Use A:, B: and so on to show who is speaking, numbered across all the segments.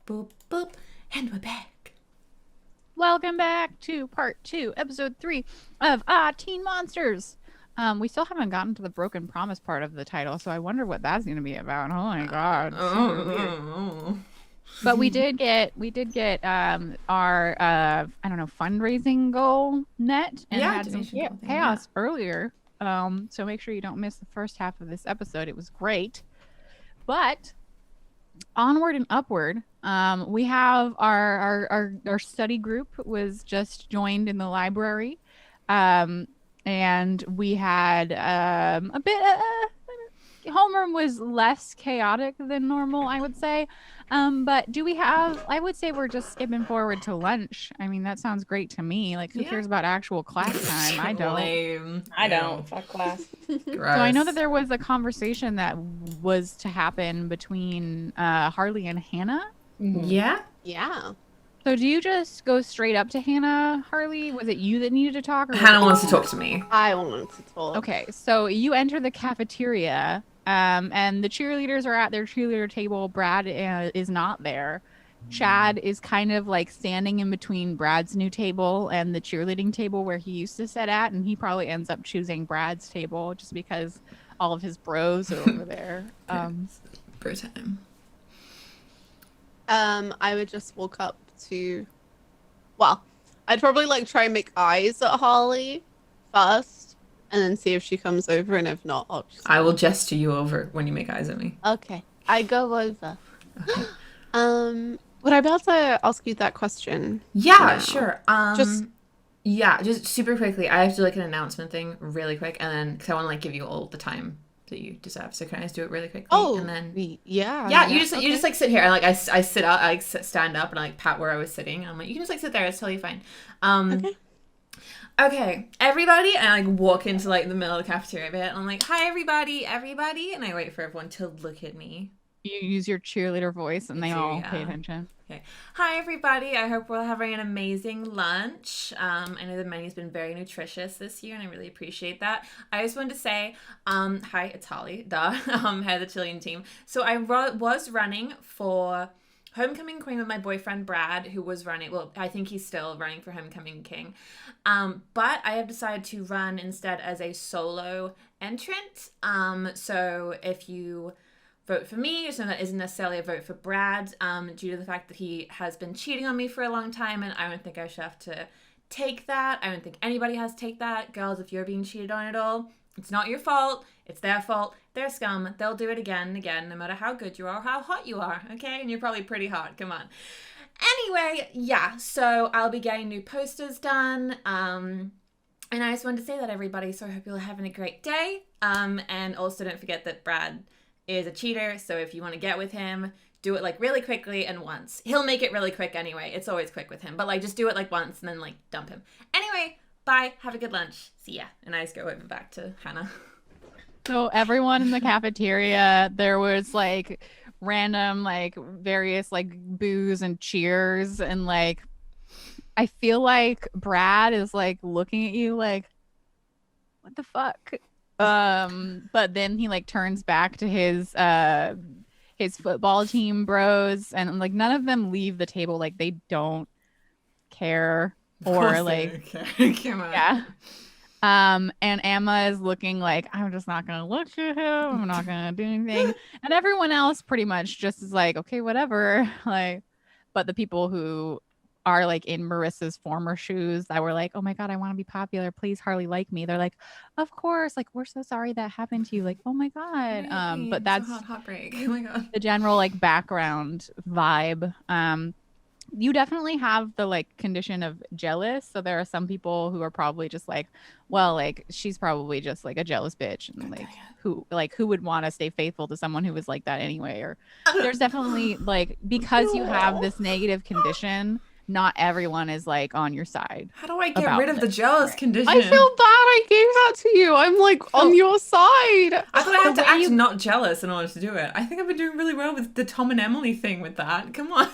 A: Boop, boop. And we're back.
B: Welcome back to part 2, episode 3 of Teen Monsters. We still haven't gotten to the broken promise part of the title, so I wonder what that's going to be about. Oh my god, super weird. But we did get our I don't know, fundraising goal met and had some
A: donation goal thing,
B: chaos earlier. So make sure you don't miss the first half of this episode. It was great. But onward and upward. We have our study group was just joined in the library, and we had a bit. Homeroom was less chaotic than normal, I would say. But do we have? I would say we're just skipping forward to lunch. I mean, that sounds great to me. Like, who cares about actual class time? I don't.
A: Lame.
C: I don't. Fuck class.
A: Gross.
B: So I know that there was a conversation that was to happen between Harley and Hannah.
A: Yeah?
C: Yeah.
B: So do you just go straight up to Hannah, Harley? Was it you that needed to talk? Or
A: Hannah wants to talk to me.
C: I wanted to talk.
B: Okay, so you enter the cafeteria, and the cheerleaders are at their cheerleader table. Brad is not there. Chad is kind of like standing in between Brad's new table and the cheerleading table where he used to sit at, and he probably ends up choosing Brad's table just because all of his bros are over there.
A: Bro time.
C: I would just walk up to, well, I'd probably like try and make eyes at Harley first, and then see if she comes over, and if not, I'll just...
A: I will gesture you over when you make eyes at me.
C: Okay, I go over.
A: Okay.
C: Would I be able to ask you that question?
A: Yeah,
C: now?
A: sure. Just super quickly. I have to do like an announcement thing really quick, and then because I want to like give you all the time that you deserve. So can I just do it really quickly?
C: Oh,
A: and then
C: yeah.
A: You just like sit here and like I sit up, I like stand up and I like pat where I was sitting. And I'm like, you can just like sit there. It's totally fine. Okay, everybody, and I like walk into like the middle of the cafeteria bit, and I'm like, hi everybody, and I wait for everyone to look at me.
B: You use your cheerleader voice, and they all pay attention.
A: Okay. Hi, everybody. I hope we're having an amazing lunch. I know the menu's been very nutritious this year, and I really appreciate that. I just wanted to say, hi, it's Harley, head of the cheerleading team. So I was running for Homecoming Queen with my boyfriend, Brad, who was running. Well, I think he's still running for Homecoming King. But I have decided to run instead as a solo entrant. So if you vote for me, so that isn't necessarily a vote for Brad, due to the fact that he has been cheating on me for a long time, and I don't think I should have to take that. I don't think anybody has to take that. Girls, if you're being cheated on at all, it's not your fault. It's their fault. They're scum. They'll do it again and again, no matter how good you are or how hot you are, okay? And you're probably pretty hot. Come on. Anyway, yeah, so I'll be getting new posters done, and I just wanted to say that, everybody, so I hope you're having a great day, and also don't forget that Brad is a cheater, so if you want to get with him, do it like really quickly and once. He'll make it really quick anyway. It's always quick with him, but like just do it like once and then like dump him. Anyway, bye. Have a good lunch. See ya. And I just go over back to Hannah.
B: So everyone in the cafeteria, there was like random like various like boos and cheers, and like I feel like Brad is like looking at you like, what the fuck? But then he like turns back to his football team bros, and like none of them leave the table. Like they don't care, or like
A: Come on.
B: yeah. And Emma is looking like, I'm just not gonna look at him, I'm not gonna do anything. And everyone else pretty much just is like, okay, whatever. Like, but the people who are like in Marissa's former shoes that were like, oh my god, I want to be popular, please Harley like me, they're like, of course, like we're so sorry that happened to you, like oh my god. But that's
A: heartbreak. Oh my god.
B: the general like background vibe. You definitely have the like condition of jealous, so there are some people who are probably just like, well, like she's probably just like a jealous bitch, and like who would want to stay faithful to someone who was like that anyway. Or there's definitely like, because you have this negative condition, not everyone is like on your side.
A: How do I get rid of the jealous condition?
C: I feel bad I gave that to you. I'm like on your side.
A: I thought I had to act not jealous in order to do it. I think I've been doing really well with the Tom and Emily thing with that. Come on.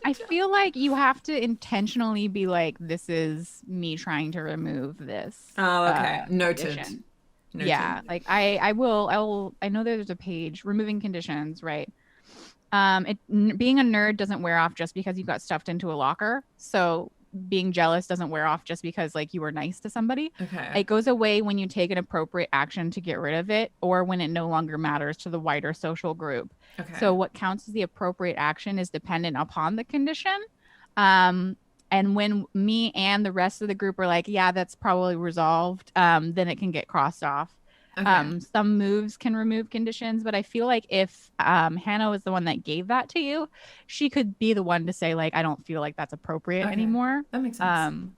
B: I feel like you have to intentionally be like, this is me trying to remove this.
A: Oh, okay. Noted.
B: Yeah, like I know there's a page, removing conditions, right? Being a nerd doesn't wear off just because you got stuffed into a locker. So being jealous doesn't wear off just because like you were nice to somebody.
A: Okay.
B: It goes away when you take an appropriate action to get rid of it, or when it no longer matters to the wider social group.
A: Okay.
B: So what counts as the appropriate action is dependent upon the condition. And when me and the rest of the group are like, yeah, that's probably resolved, then it can get crossed off.
A: Okay.
B: Some moves can remove conditions, but I feel like if Hannah was the one that gave that to you, she could be the one to say like, I don't feel like that's appropriate
A: Okay.
B: anymore.
A: That makes sense.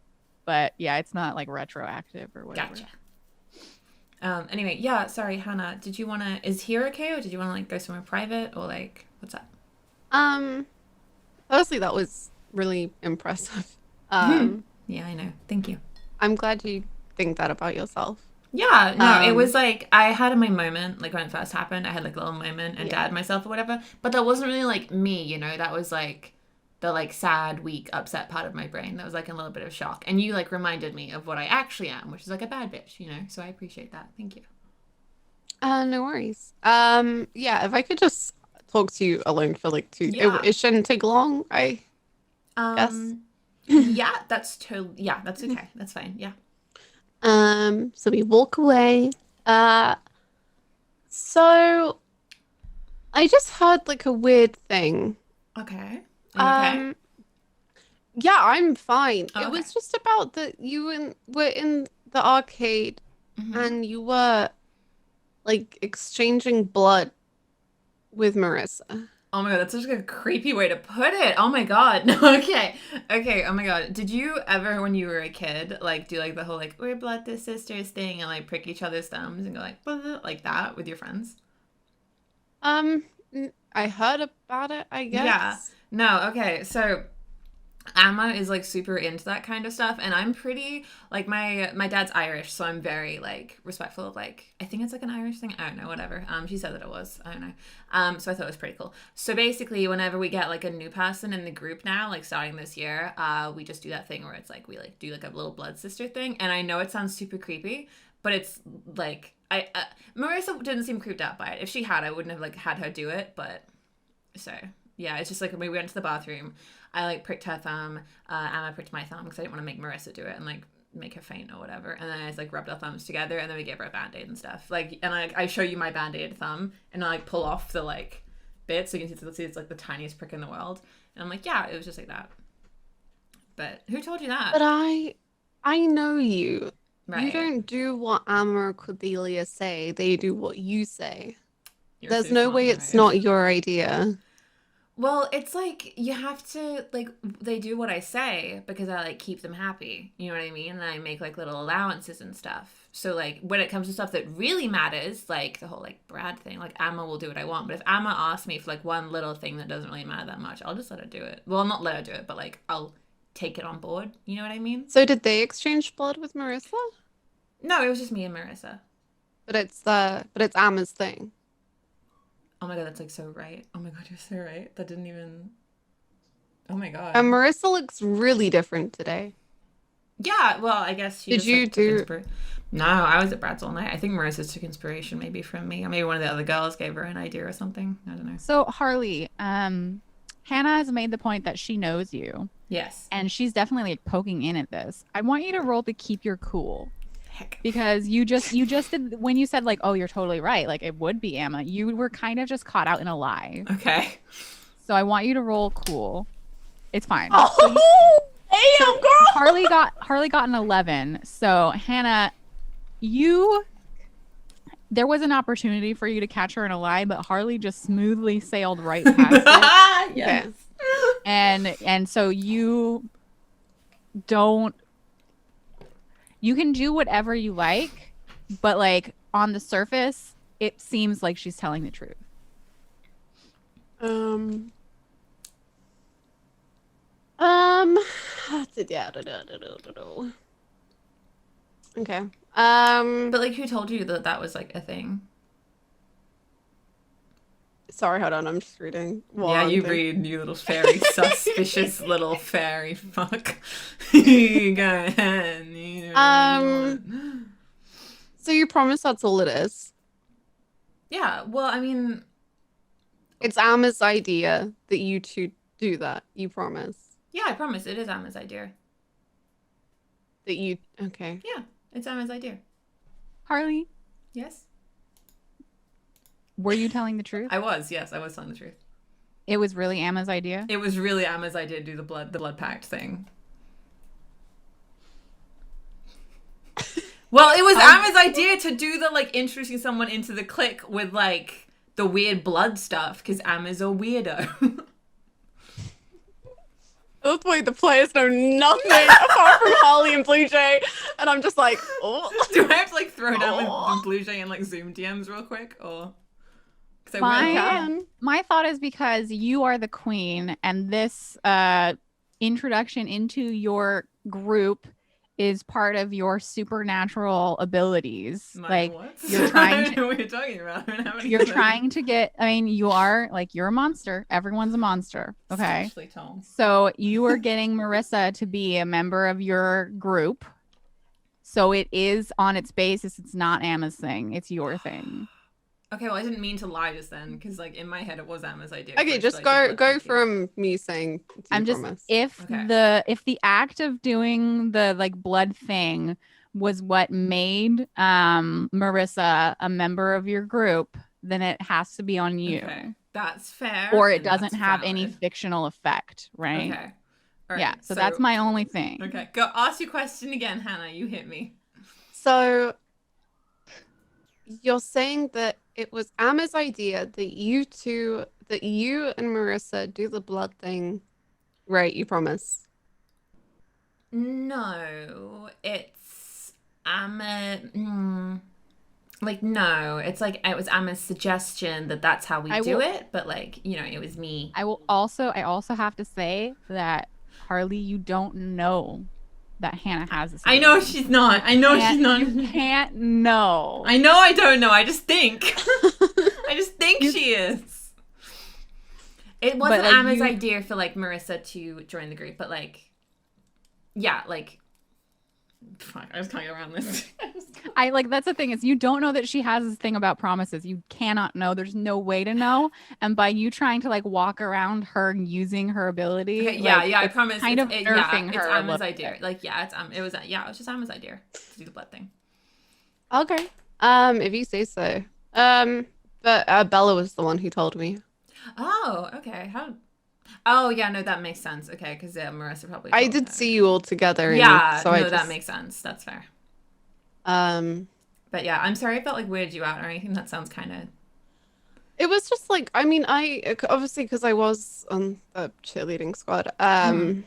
B: But yeah, it's not like retroactive or whatever.
A: Gotcha. Anyway, yeah, sorry, Hannah. Did you want to, is here okay, or did you want to like go somewhere private, or like, what's up?
C: Honestly, that was really impressive.
A: Yeah, I know. Thank you.
C: I'm glad you think that about yourself.
A: Yeah, no, it was like, I had my moment, like when it first happened, I had like a little moment and dad myself or whatever, but that wasn't really like me, you know, that was like the like sad, weak, upset part of my brain that was like a little bit of shock. And you like reminded me of what I actually am, which is like a bad bitch, you know, so I appreciate that. Thank you.
C: No worries. Yeah, if I could just talk to you alone for like it shouldn't take long, I guess.
A: Yeah, that's totally, yeah, that's okay. That's fine. Yeah.
C: So we walk away. So I just heard like a weird thing.
A: Okay. Are you okay?
C: Yeah, I'm fine.
A: Oh,
C: It was just about that were in the arcade and you were like exchanging blood with Marissa.
A: Oh my god, that's such a creepy way to put it. Oh my god. No, okay. Okay, oh my god. Did you ever, when you were a kid, like do like the whole like we're blood sisters thing and like prick each other's thumbs and go like blah, blah, like that with your friends?
C: I heard about it, I guess.
A: Yeah. No, okay. So Emma is like super into that kind of stuff, and I'm pretty like my dad's Irish, so I'm very like respectful of like, I think it's like an Irish thing, I don't know, whatever. She said that it was, I don't know. So I thought it was pretty cool. So basically whenever we get like a new person in the group now, like starting this year, we just do that thing where it's like we like do like a little blood sister thing, and I know it sounds super creepy, but it's like Marissa didn't seem creeped out by it. If she had, I wouldn't have like had her do it, but so yeah, it's just like when we went to the bathroom, I like pricked her thumb, Emma pricked my thumb because I didn't want to make Marissa do it and like make her faint or whatever. And then I just like rubbed our thumbs together, and then we gave her a band-aid and stuff. Like, and I show you my band-aid thumb, and I like pull off the like bit so you can see it's like the tiniest prick in the world. And I'm like, yeah, it was just like that. But who told you that?
C: But I know you.
A: Right.
C: You don't do what Amma or Cordelia say. They do what you say.
A: You're
C: There's
A: so
C: no
A: smart,
C: way
A: right?
C: it's not your idea.
A: Well, it's like you have to like they do what I say because I like keep them happy. You know what I mean? And I make like little allowances and stuff. So like when it comes to stuff that really matters, like the whole like Brad thing, like Emma will do what I want. But if Emma asks me for like one little thing that doesn't really matter that much, I'll just let her do it. Well, not let her do it, but like I'll take it on board. You know what I mean?
C: So did they exchange blood with Marissa?
A: No, it was just me and Marissa.
C: But it's Amma's thing.
A: Oh my god, that's like so right. Oh my god, you're so right. That didn't even. Oh my god.
C: And Marissa looks really different today.
A: Yeah, well, I guess she
C: Did
A: just,
C: you
A: like,
C: do?
A: No, I was at Brad's all night. I think Marissa's took inspiration maybe from me, or maybe one of the other girls gave her an idea or something. I don't know.
B: So Harley, Hannah has made the point that she knows you,
A: Yes.
B: and she's definitely like poking in at this. I want you to roll to keep your cool.
A: Heck.
B: Because you just did, when you said like, oh, you're totally right, like it would be Emma, you were kind of just caught out in a lie.
A: Okay.
B: So I want you to roll cool. It's fine.
C: Oh, damn, girl.
B: Harley got an 11. So Hannah, there was an opportunity for you to catch her in a lie, but Harley just smoothly sailed right past it.
A: Yes.
B: And so you can do whatever you like, but like on the surface, it seems like she's telling the truth.
C: Okay.
A: But like, who told you that that was like a thing?
C: Sorry, hold on. I'm just reading.
A: Yeah, you read, you little fairy, suspicious little fairy fuck. Go ahead.
C: So you promise that's all it is?
A: Yeah, well, I mean,
C: It's Amma's idea that you two do that. You promise
A: Yeah, I promise. It is Emma's idea.
C: that you. Okay.
A: Yeah, it's Emma's idea.
B: Harley,
A: Yes?
B: were you telling the truth?
A: I was telling the truth.
B: It was really Emma's idea.
A: It was really Emma's idea to do the blood pact thing. Well, it was Emma's idea to do the, like, introducing someone into the clique with, like, the weird blood stuff, because Emma's a weirdo.
C: That's why the players know nothing apart from Harley and Bluejay, and I'm just like, oh.
A: Do I have to, like, throw down with Bluejay and, like, Zoom DMs real quick, or? Because I will.
B: My thought is because you are the queen, and this introduction into your group is part of your supernatural abilities. Like
A: what?
B: you're trying
A: I don't know what you're talking about.
B: You're trying to get. I mean, you are like you're a monster. Everyone's a monster. Okay.
A: Especially Tom.
B: So you are getting Marissa to be a member of your group. So it is on its basis. It's not Emma's thing. It's your thing.
A: Okay, well, I didn't mean to lie just then, because, like, in my head, it was Emma's idea.
C: Okay, just go from me saying.
B: I'm just
C: promise.
B: if the act of doing the like blood thing was what made Marissa a member of your group, then it has to be on you.
A: Okay, that's fair.
B: Or it doesn't have any fictional effect, right?
A: Okay. All right,
B: yeah, so that's my only thing.
A: Okay, go ask your question again, Hannah. You hit me.
C: So you're saying that it was Amma's idea that you and Marissa do the blood thing, right? You promise.
A: No, it's Amma. Like, no, it's like it was Amma's suggestion that that's how we do it, but like, you know, it was me.
B: I also have to say that Harley, you don't know that Hannah has this.
A: I know she's not. I know she's not.
B: You can't know.
A: I know I don't know. I just think. I just think she is. It wasn't like, Amma's idea for like Marissa to join the group, but like, yeah, like, fuck, I just can't get around this.
B: I like that's the thing is you don't know that she has this thing about promises. You cannot know. There's no way to know. And by you trying to like walk around her using her ability,
A: okay, yeah,
B: like,
A: yeah, I promise.
B: Kind of nerfing her.
A: It's Amma's idea. Like, yeah, it was just Amma's idea to do the blood thing.
C: Okay. If you say so. But Bella was the one who told me.
A: Oh, okay. Oh, yeah, no, that makes sense. Okay, because Marissa probably.
C: I did see you all together.
A: Yeah, so that makes sense. That's fair.
C: But
A: yeah, I'm sorry I felt like weirded you out or anything. That sounds kind of.
C: It was just like, I mean, I obviously because I was on the cheerleading squad. I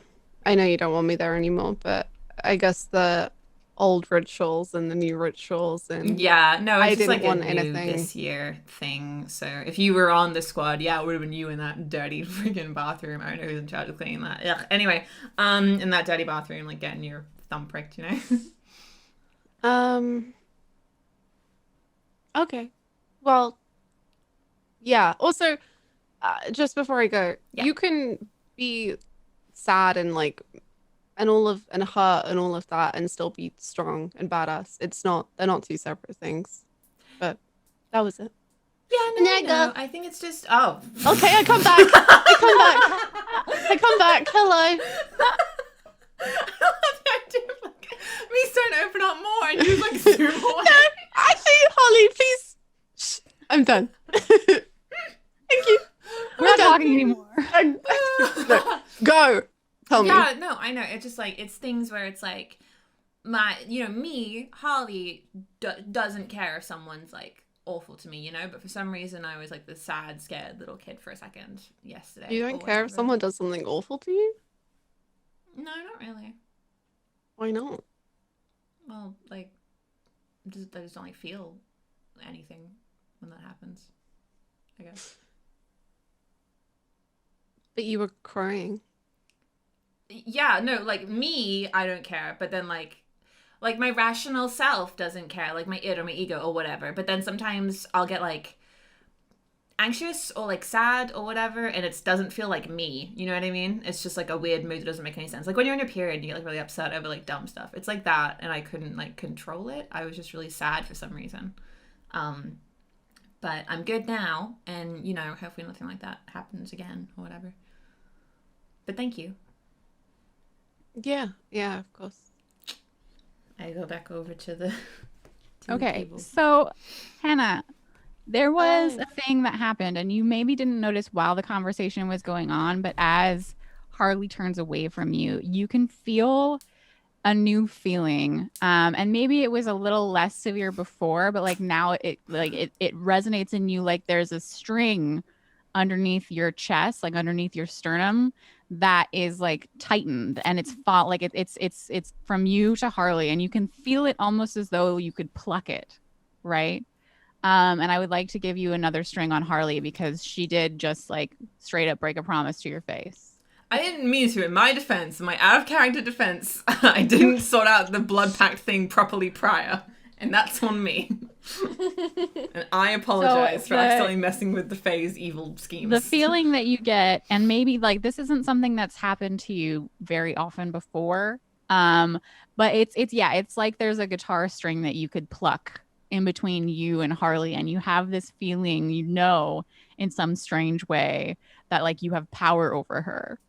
C: know you don't want me there anymore, but I guess the old rituals and the new rituals and
A: yeah, no, it's
C: I
A: just
C: didn't
A: like
C: want
A: a new
C: anything
A: this year thing. So if you were on the squad, yeah, it would have been you in that dirty freaking bathroom. I don't know who's in charge of cleaning that. Ugh. Anyway, in that dirty bathroom, like getting your thumb pricked, you know.
C: Okay. Well, yeah. Also, just before I go, you can be sad and like, and hurt and all of that, and still be strong and badass. They're not two separate things. But that was it.
A: Yeah, no. I think it's just. Oh.
C: Okay, I come back. I come back. Hello.
A: I love the idea of like me starting to open up more and you like zoom away.
C: No, actually, Holly, please. Shh, I'm done. Thank you.
B: We're not talking anymore.
C: No, go. Tell me.
A: Yeah, no, I know. It's just like it's things where it's like me, Harley doesn't care if someone's like awful to me, you know. But for some reason, I was like the sad, scared little kid for a second yesterday.
C: You don't care if someone does something awful to you?
A: No, not really.
C: Why not?
A: Well, like, I just don't like feel anything when that happens, I guess.
C: But you were crying.
A: Yeah, no, like me, I don't care. But then like my rational self doesn't care, like my id or my ego or whatever. But then sometimes I'll get like anxious or like sad or whatever, and it doesn't feel like me. You know what I mean? It's just like a weird mood that doesn't make any sense. Like when you're on your period and you get like really upset over like dumb stuff. It's like that, and I couldn't like control it. I was just really sad for some reason. But I'm good now, and you know, hopefully nothing like that happens again or whatever. But thank you.
C: Yeah, of course.
A: I go back over to the
B: Okay,
A: table.
B: so Hannah, there was a thing that happened, and you maybe didn't notice while the conversation was going on, but as Harley turns away from you, you can feel a new feeling. And maybe it was a little less severe before, but like now it resonates in you like there's a string underneath your chest, like underneath your sternum, that is like tightened, and it's fought like it's from you to Harley, and you can feel it almost as though you could pluck it, right? And I would like to give you another string on Harley because she did just like straight up break a promise to your face.
A: I didn't mean to. In my defense, my out of character defense, I didn't sort out the blood pact thing properly prior, and that's on me. And I apologize for accidentally messing with the Fae's evil schemes.
B: The feeling that you get, and maybe like this isn't something that's happened to you very often before, but it's like there's a guitar string that you could pluck in between you and Harley, and you have this feeling, you know, in some strange way that like you have power over her.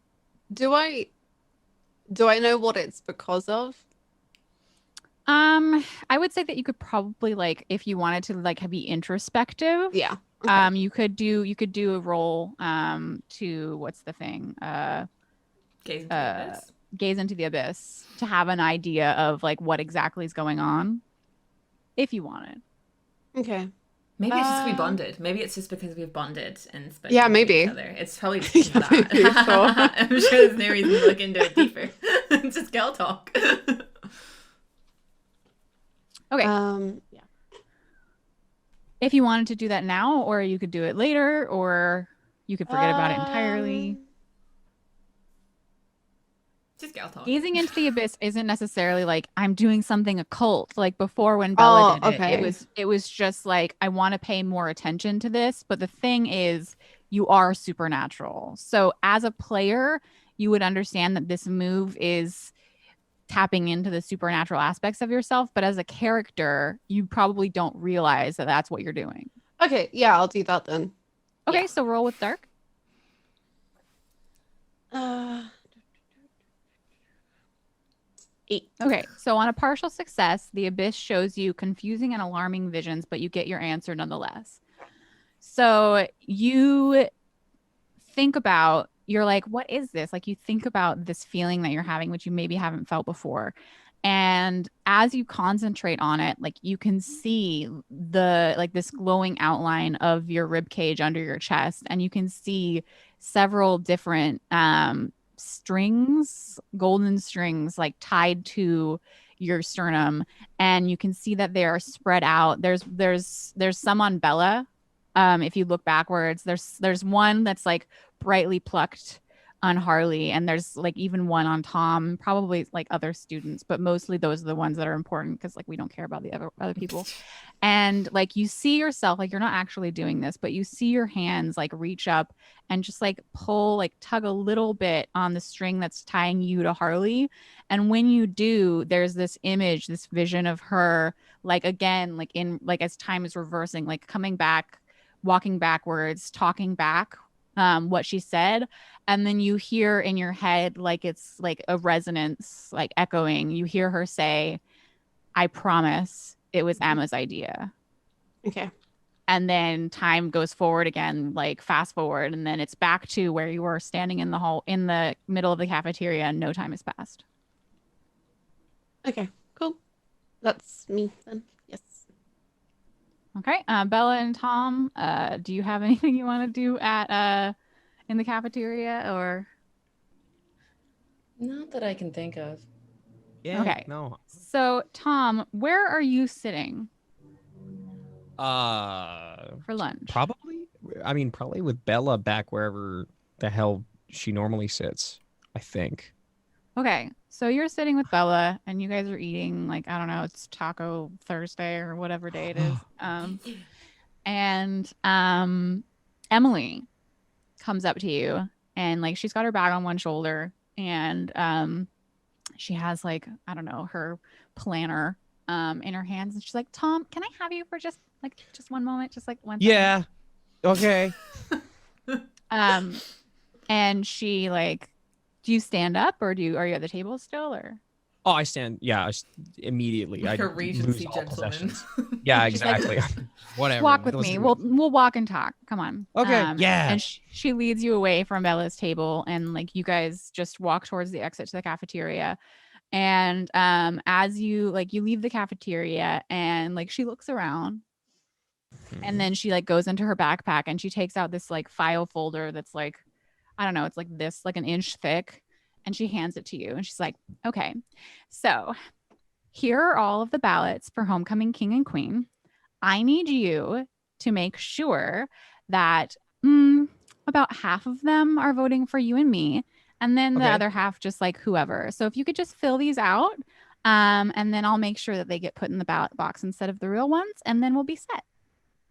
C: Do I know what it's because of?
B: I would say that you could probably, like, if you wanted to like be introspective,
C: Yeah. Okay.
B: you could do a roll to what's the thing?
A: Gaze into the abyss.
B: Gaze into the abyss to have an idea of like what exactly is going on if you wanted.
C: Okay.
A: Maybe it's just we bonded. Maybe it's just because we've bonded and spoken
C: Yeah,
A: to
C: maybe.
A: each other. It's probably just that.
C: Sure.
A: I'm sure there's no reason to look into it deeper. It's just girl talk.
B: Okay.
C: Yeah.
B: If you wanted to do that now, or you could do it later, or you could forget about it entirely.
A: Just girl talk.
B: Gazing into the abyss isn't necessarily like I'm doing something occult. Like before when Bella did it, it was just like I want to pay more attention to this. But the thing is, you are supernatural. So as a player, you would understand that this move is tapping into the supernatural aspects of yourself. But as a character, you probably don't realize that that's what you're doing.
C: Okay, yeah, I'll do that then.
B: Okay,
C: yeah.
B: So roll with dark.
C: 8.
B: Okay, so on a partial success, the abyss shows you confusing and alarming visions, but you get your answer nonetheless. So you think about, you're like, what is this? Like you think about this feeling that you're having, which you maybe haven't felt before. And as you concentrate on it, like you can see the like this glowing outline of your rib cage under your chest, and you can see several different strings, golden strings, like tied to your sternum, and you can see that they are spread out. There's some on Bella. If you look backwards, there's one that's like brightly plucked on Harley, and there's like even one on Tom, probably like other students, but mostly those are the ones that are important because like we don't care about the other people. And like you see yourself, like you're not actually doing this, but you see your hands like reach up and just like pull, like tug a little bit on the string that's tying you to Harley. And when you do, there's this image, this vision of her, like again, like in like as time is reversing, like coming back, walking backwards, talking back what she said. And then you hear in your head, like it's like a resonance, like echoing. You hear her say, I promise it was Emma's idea.
C: Okay.
B: And then time goes forward again, like fast forward. And then it's back to where you were standing in the hall, in the middle of the cafeteria, and no time has passed.
C: Okay, cool. That's me then. Yes.
B: Okay. Bella and Tom, do you have anything you want to do at in the cafeteria or?
D: Not that I can think of.
E: Yeah.
B: Okay.
E: No.
B: So Tom, where are you sitting
E: For
B: lunch?
E: Probably with Bella back wherever the hell she normally sits, I think.
B: Okay. So you're sitting with Bella and you guys are eating, like, I don't know, it's Taco Thursday or whatever day it is. And Emily comes up to you and like she's got her bag on one shoulder and she has like, I don't know, her planner in her hands, and she's like, Tom, can I have you for just Like just one moment, just like one.
E: Yeah. Okay.
B: And she like, do you stand up or are you at the table still or?
E: Oh, I stand. Yeah, immediately.
A: Like
E: I
A: a
E: lose
A: Regency
E: all
A: gentleman.
E: possessions. Yeah,
B: She's like,
E: exactly. Whatever.
B: walk with
E: Let's
B: me.
E: do it.
B: We'll walk and talk. Come on.
E: Okay. Yeah.
B: And she leads you away from Bella's table, and like you guys just walk towards the exit to the cafeteria. And as you leave the cafeteria, and like she looks around, and then she like goes into her backpack and she takes out this like file folder that's like, I don't know, it's like this, like an inch thick, and she hands it to you, and she's like, okay, so here are all of the ballots for homecoming king and queen. I need you to make sure that about half of them are voting for you and me, and then the other half just like whoever. So if you could just fill these out, and then I'll make sure that they get put in the ballot box instead of the real ones, and then we'll be set.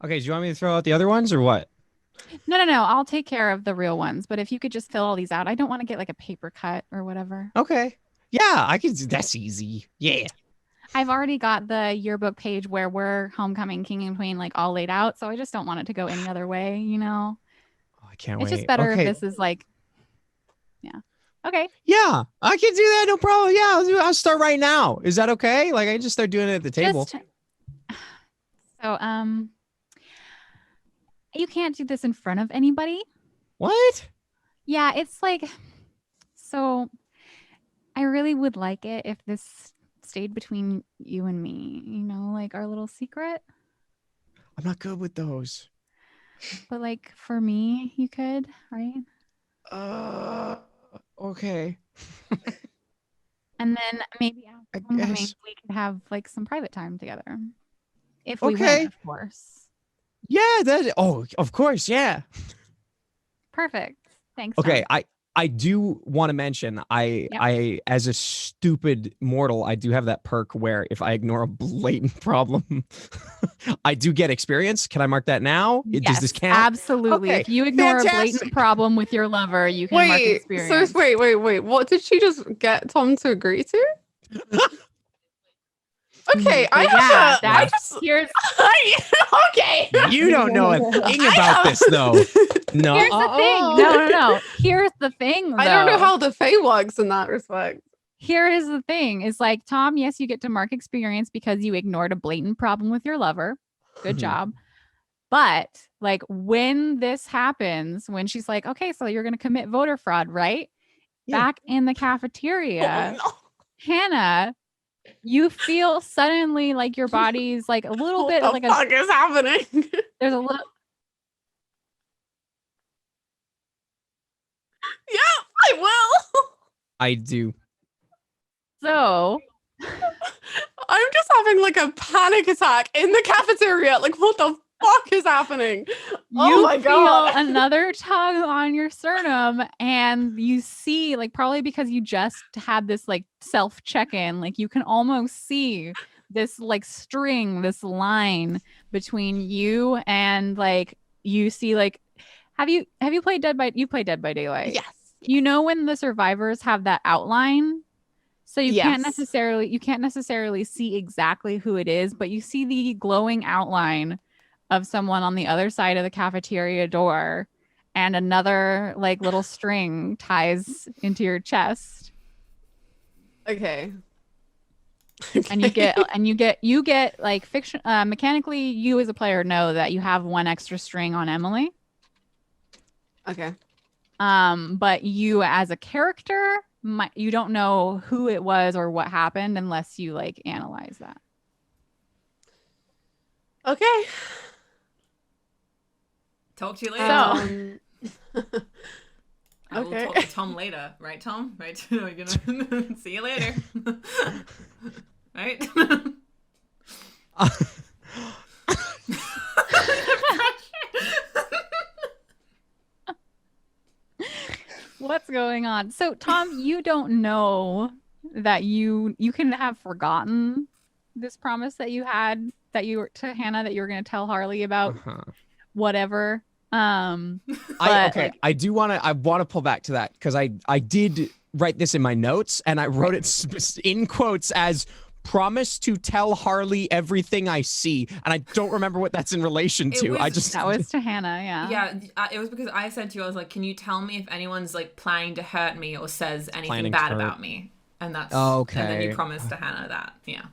E: Okay, do you want me to throw out the other ones or what?
B: No, I'll take care of the real ones. But if you could just fill all these out, I don't want to get like a paper cut or whatever.
E: Okay. Yeah, I can. That's easy. Yeah.
B: I've already got the yearbook page where we're homecoming king and queen like all laid out, so I just don't want it to go any other way, you know.
E: Oh, I can't
B: It's
E: wait.
B: just better
E: Okay.
B: if this is like, yeah. Okay.
E: Yeah, I can do that. No problem. Yeah, I'll start right now. Is that okay? Like I just start doing it at the table.
B: So you can't do this in front of anybody.
E: What?
B: Yeah, it's like, so I really would like it if this stayed between you and me, you know, like our little secret.
E: I'm not good with those.
B: But like for me, you could, right?
E: Okay.
B: And then maybe
E: I
B: after homecoming,
E: guess.
B: we could have like some private time together. If we
E: Okay.
B: win, of course.
E: Yeah, that. Oh, of course. Yeah.
B: Perfect. Thanks.
E: Okay,
B: Tom.
E: I do want to mention I as a stupid mortal, I do have that perk where if I ignore a blatant problem, I do get experience. Can I mark that now? Does
B: Yes,
E: this count?
B: absolutely.
E: Okay,
B: If you ignore a
E: fantastic.
B: blatant problem with your lover, you can mark
C: Wait,
B: experience.
C: so wait. What did she just get Tom to agree to? Okay,
B: But
C: I
B: yeah,
C: have I
B: that's
C: just
B: here's
C: okay.
E: You don't know a thing about this though. No.
B: here's the thing. No. Here's the thing. Though.
C: I don't know how the Fae works in that respect.
B: Here is the thing. Is like, Tom, yes, you get to mark experience because you ignored a blatant problem with your lover. Good job. But like when this happens, when she's like, okay, so you're gonna commit voter fraud, right?
E: Yeah.
B: Back in the cafeteria,
C: Oh, no.
B: Hannah, you feel suddenly like your body's like a little bit
C: What
B: like
C: the fuck is happening?
B: there's a little
C: Yeah, I will.
E: I do.
B: so
C: I'm just having like a panic attack in the cafeteria. Like, what the fuck is happening? Oh
B: you
C: my
B: feel
C: God.
B: another tug on your sternum, and you see, like, probably because you just had this like self check-in, like you can almost see this like string, this line between you and like you see like have you played Dead by Daylight?
C: Yes.
B: You know when the survivors have that outline? So you can't
C: Yes.
B: necessarily see exactly who it is, but you see the glowing outline of someone on the other side of the cafeteria door, and another like little string ties into your chest,
C: Okay.
B: and you get like fiction mechanically, you as a player know that you have one extra string on Emily.
C: Okay.
B: But you as a character, you don't know who it was or what happened unless you like analyze that.
C: Okay.
A: Talk to you later. I will
C: okay.
A: talk to Tom later. Right, Tom? Right? We're gonna see you later. Right?
B: What's going on? So Tom, you don't know that you can have forgotten this promise that you had that you were to Hannah that you were going to tell Harley about whatever. I
E: I want to pull back to that because I did write this in my notes and I wrote it in quotes as promise to tell Harley everything I see, and I don't remember what that's in relation to.
B: That was to Hannah, yeah.
A: Yeah, it was because I said to you, I was like, can you tell me if anyone's like planning to hurt me or says anything
E: Planning
A: bad
E: to hurt.
A: about me? And that's
E: Okay.
A: And then you promised to Hannah that, yeah.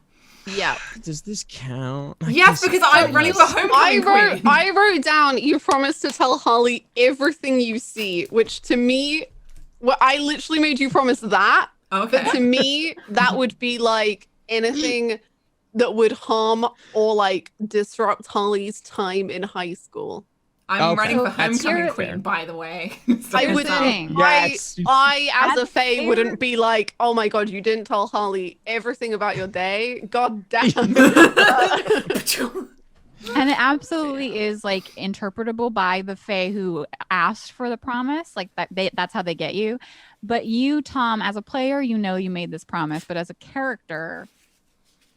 C: Yeah.
E: Does this count?
A: Yes, because I'm running for homecoming queen.
C: I wrote down, you promised to tell Harley everything you see, which to me, I literally made you promise that.
A: Okay.
C: But to me, that would be like anything that would harm or like disrupt Harley's time in high school.
A: I'm running for
E: That's
A: homecoming
E: fair.
A: queen, by the way.
C: I wouldn't.
E: Yes.
C: I as a
B: That's
C: Fae
B: fair.
C: wouldn't be like, oh my god, you didn't tell Harley everything about your day. God damn.
B: And it absolutely is like interpretable by the Fae who asked for the promise, like that's how they get you. But you, Tom, as a player, you know you made this promise, but as a character,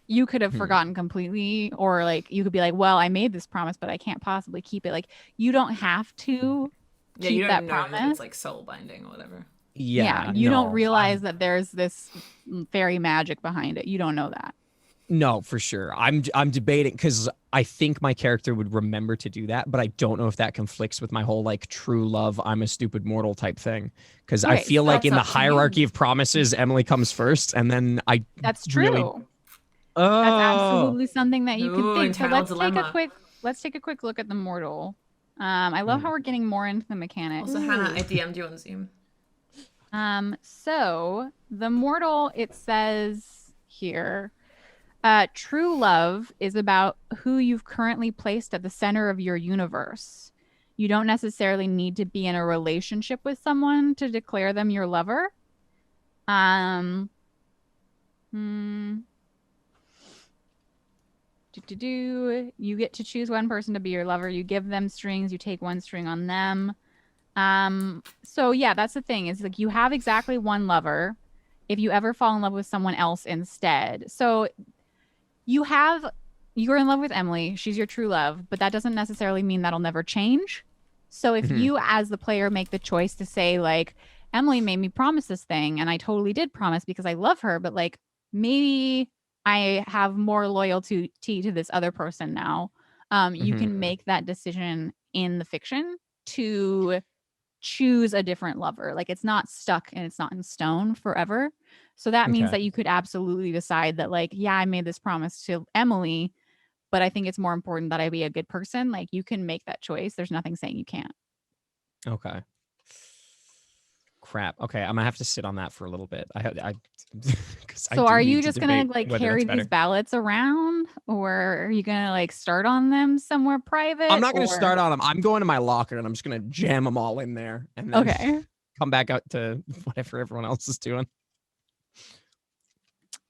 B: you could have forgotten completely, or like you could be like, well, I made this promise, but I can't possibly keep it. Like you don't have to keep
A: you don't
B: that
A: know
B: promise.
A: that it's like soul binding or whatever.
B: Yeah, you don't realize that there's this fairy magic behind it. You don't know that.
E: No, for sure. I'm debating because I think my character would remember to do that, but I don't know if that conflicts with my whole like true love, I'm a stupid mortal type thing. Because I
B: Okay,
E: feel
B: so
E: like in the
A: that's up to you.
E: hierarchy of promises, Emily comes first, and then I.
B: That's true.
E: Really...
B: That's absolutely something that you
A: Ooh,
B: can think. So
A: internal
B: let's
A: dilemma.
B: take a quick look at the mortal. I love how we're getting more into the mechanics.
A: Also, Hannah, I DM'd you on Zoom.
B: So the mortal, it says here, true love is about who you've currently placed at the center of your universe. You don't necessarily need to be in a relationship with someone to declare them your lover. You get to choose one person to be your lover. You give them strings. You take one string on them. So yeah, that's the thing. Is like you have exactly one lover. If you ever fall in love with someone else instead, so you're in love with Emily. She's your true love, but that doesn't necessarily mean that'll never change. So if you, as the player, make the choice to say like, Emily made me promise this thing, and I totally did promise because I love her, but like maybe I have more loyalty to this other person now. You can make that decision in the fiction to choose a different lover. Like it's not stuck and it's not in stone forever. So that means that you could absolutely decide that like, yeah, I made this promise to Emily, but I think it's more important that I be a good person. Like you can make that choice. There's nothing saying you can't.
E: Okay. Crap. Okay, I'm gonna have to sit on that for a little bit.
B: So are you just gonna like carry these ballots around, or are you gonna like start on them somewhere private?
E: I'm not gonna start on them. I'm going to my locker and I'm just gonna jam them all in there and then come back out to whatever everyone else is doing.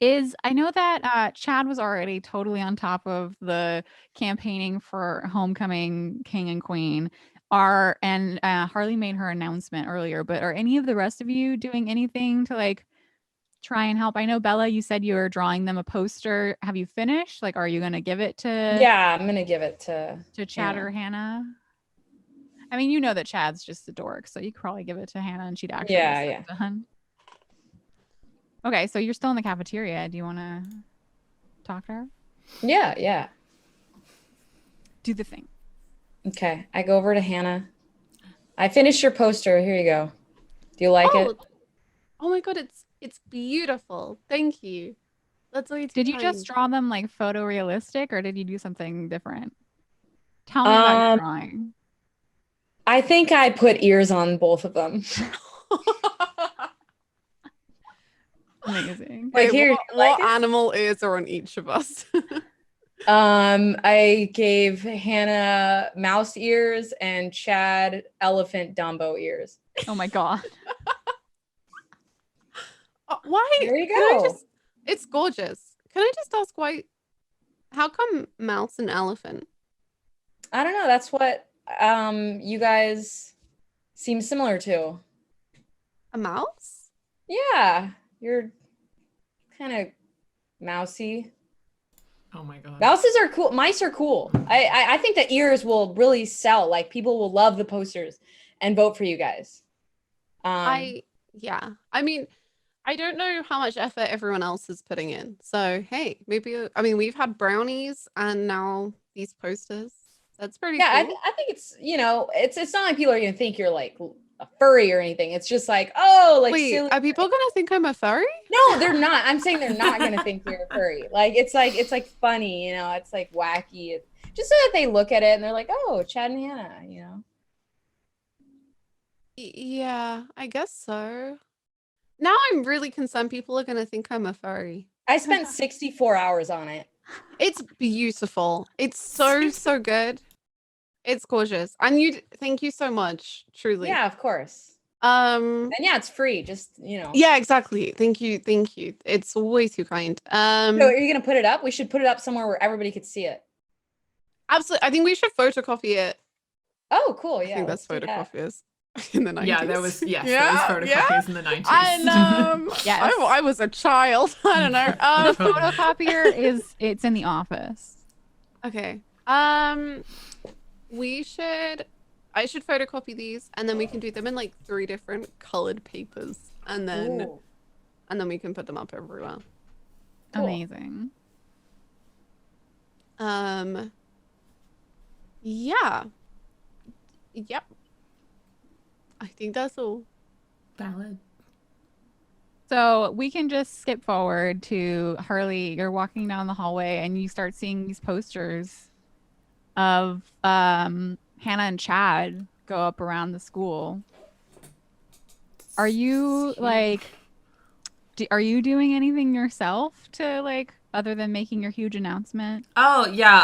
B: I know that Chad was already totally on top of the campaigning for Homecoming King and Queen. Harley made her announcement earlier, but are any of the rest of you doing anything to like try and help? I know Bella, you said you were drawing them a poster. Have you finished? Like, are you gonna give it to?
D: Yeah, I'm gonna give it to
B: Chad or Hannah. I mean, you know that Chad's just a dork, so you could probably give it to Hannah, and she'd actually get it done. Okay, so you're still in the cafeteria. Do you want to talk to her?
D: Yeah.
B: Do the thing.
D: Okay, I go over to Hannah. I finished your poster. Here you go. Do you like it?
C: Oh my god, it's beautiful. Thank you. That's way too
B: Did you
C: kind.
B: just draw them like photorealistic, or did you do something different? Tell me about your drawing.
D: I think I put ears on both of them.
B: Amazing.
D: Like here,
C: what animal ears are on each of us?
D: I gave Hannah mouse ears and Chad elephant Dumbo ears.
B: Oh my god.
C: Why?
D: There you go.
C: It's gorgeous. Can I just ask why? How come mouse and elephant?
D: I don't know. That's what you guys seem similar to.
C: A mouse?
D: Yeah, you're kind of mousy.
A: Oh my god.
D: Mouses are cool. Mice are cool. I think that ears will really sell. Like people will love the posters and vote for you guys.
C: I mean, I don't know how much effort everyone else is putting in. So hey, maybe I mean we've had brownies and now these posters. That's pretty
D: Yeah,
C: cool.
D: I think it's, it's not like people are gonna think you're like a furry or anything. It's just like, oh, like
C: Wait,
D: silly.
C: are people gonna think I'm a furry?
D: No, they're not. I'm saying they're not gonna think you're a furry. Like it's like funny, it's like wacky. Just so that they look at it and they're like, oh, Chad and Hannah.
C: Yeah, I guess so. Now I'm really concerned people are gonna think I'm a furry.
D: I spent 64 hours on it.
C: It's beautiful. It's so good. It's gorgeous. And thank you so much, truly.
D: Yeah, of course.
C: And
D: yeah, it's free. Just,
C: Yeah, exactly. Thank you. Thank you. It's way too kind.
D: So are you gonna put it up? We should put it up somewhere where everybody could see it.
C: Absolutely. I think we should photocopy it.
D: Oh, cool. Yeah.
C: I think that's photocopiers in the 90s.
A: Yeah, there was photocopiers in the 90s.
C: And
B: Yes.
C: I was a child. I don't know.
B: The photocopier it's in the office.
C: Okay. I should photocopy these and then we can do them in like 3 different colored papers and then we can put them up everywhere.
B: Cool. Amazing.
C: Yeah. Yep. I think that's all.
A: Valid.
B: So we can just skip forward to Harley. You're walking down the hallway and you start seeing these posters of Hannah and Chad go up around the school. Are you like, are you doing anything yourself to like, other than making your huge announcement?
A: Oh yeah,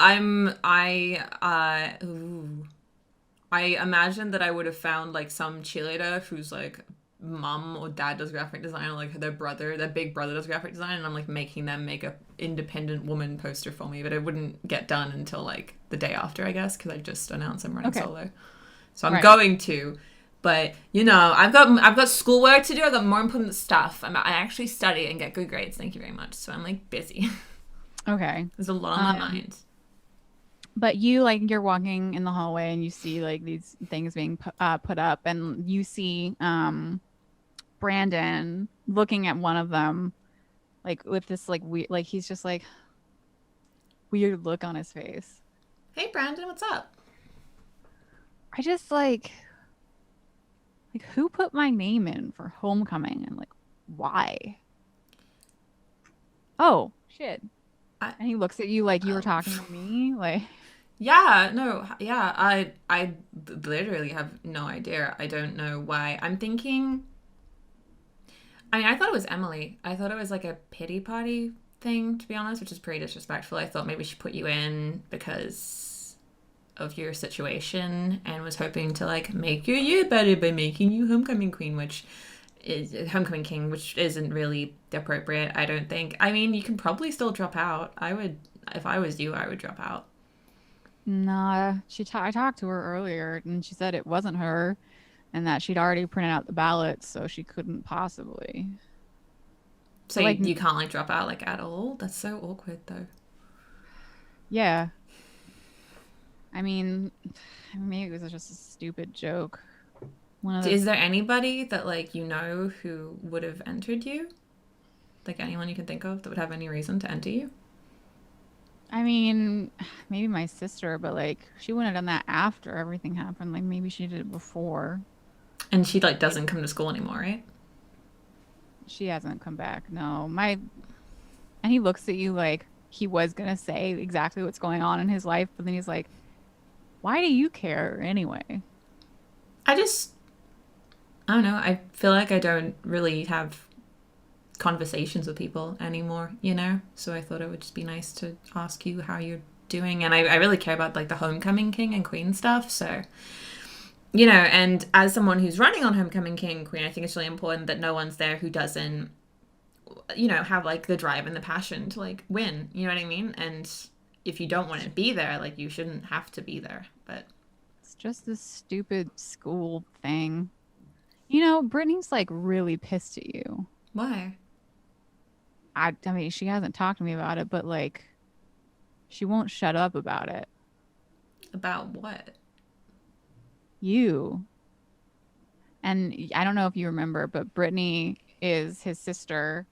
A: I imagine that I would have found like some cheerleader who's like mom or dad does graphic design, or like their big brother does graphic design, and I'm like making them make a independent woman poster for me, but it wouldn't get done until like the day after, I guess, because I just announced I'm running solo. So I'm going to, but I've got schoolwork to do. I've got more important stuff. I actually study and get good grades. Thank you very much. So I'm like busy.
B: Okay.
A: There's a lot on my mind.
B: But you're walking in the hallway and you see like these things being put up, and you see Brandon looking at one of them, like with this like weird, like he's just like weird look on his face.
A: Hey Brandon, what's up?
B: I just like who put my name in for homecoming and like why? Oh shit. And he looks at you like you were talking to me, like.
A: Yeah, no, yeah, I literally have no idea. I don't know why. I'm thinking, I mean, I thought it was Emily. I thought it was like a pity party thing, to be honest, which is pretty disrespectful. I thought maybe she put you in because of your situation and was hoping to like make your year better by making you homecoming queen, which is homecoming king, which isn't really appropriate, I don't think. I mean, you can probably still drop out. If I was you, I would drop out.
B: Nah, I talked to her earlier and she said it wasn't her and that she'd already printed out the ballots, so she couldn't possibly.
A: So like, you can't like drop out like at all? That's so awkward though.
B: Yeah. I mean, maybe it was just a stupid joke.
A: Is there anybody that like who would have entered you? Like anyone you can think of that would have any reason to enter you?
B: I mean, maybe my sister, but like she wouldn't have done that after everything happened. Like maybe she did it before.
A: And she like doesn't come to school anymore, right?
B: She hasn't come back. No. And he looks at you like he was gonna say exactly what's going on in his life, but then he's like, why do you care anyway?
A: I don't know. I feel like I don't really have conversations with people anymore, so I thought it would just be nice to ask you how you're doing, and I really care about like the homecoming king and queen stuff, so and as someone who's running on homecoming king and queen, I think it's really important that no one's there who doesn't have like the drive and the passion to like win, you know what I mean? And if you don't want to be there, like you shouldn't have to be there, but
B: it's just this stupid school thing. Brittany's like really pissed at you.
A: Why?
B: I mean, she hasn't talked to me about it, but like, she won't shut up about it.
A: About what?
B: You. And I don't know if you remember, but Brittany is his sister,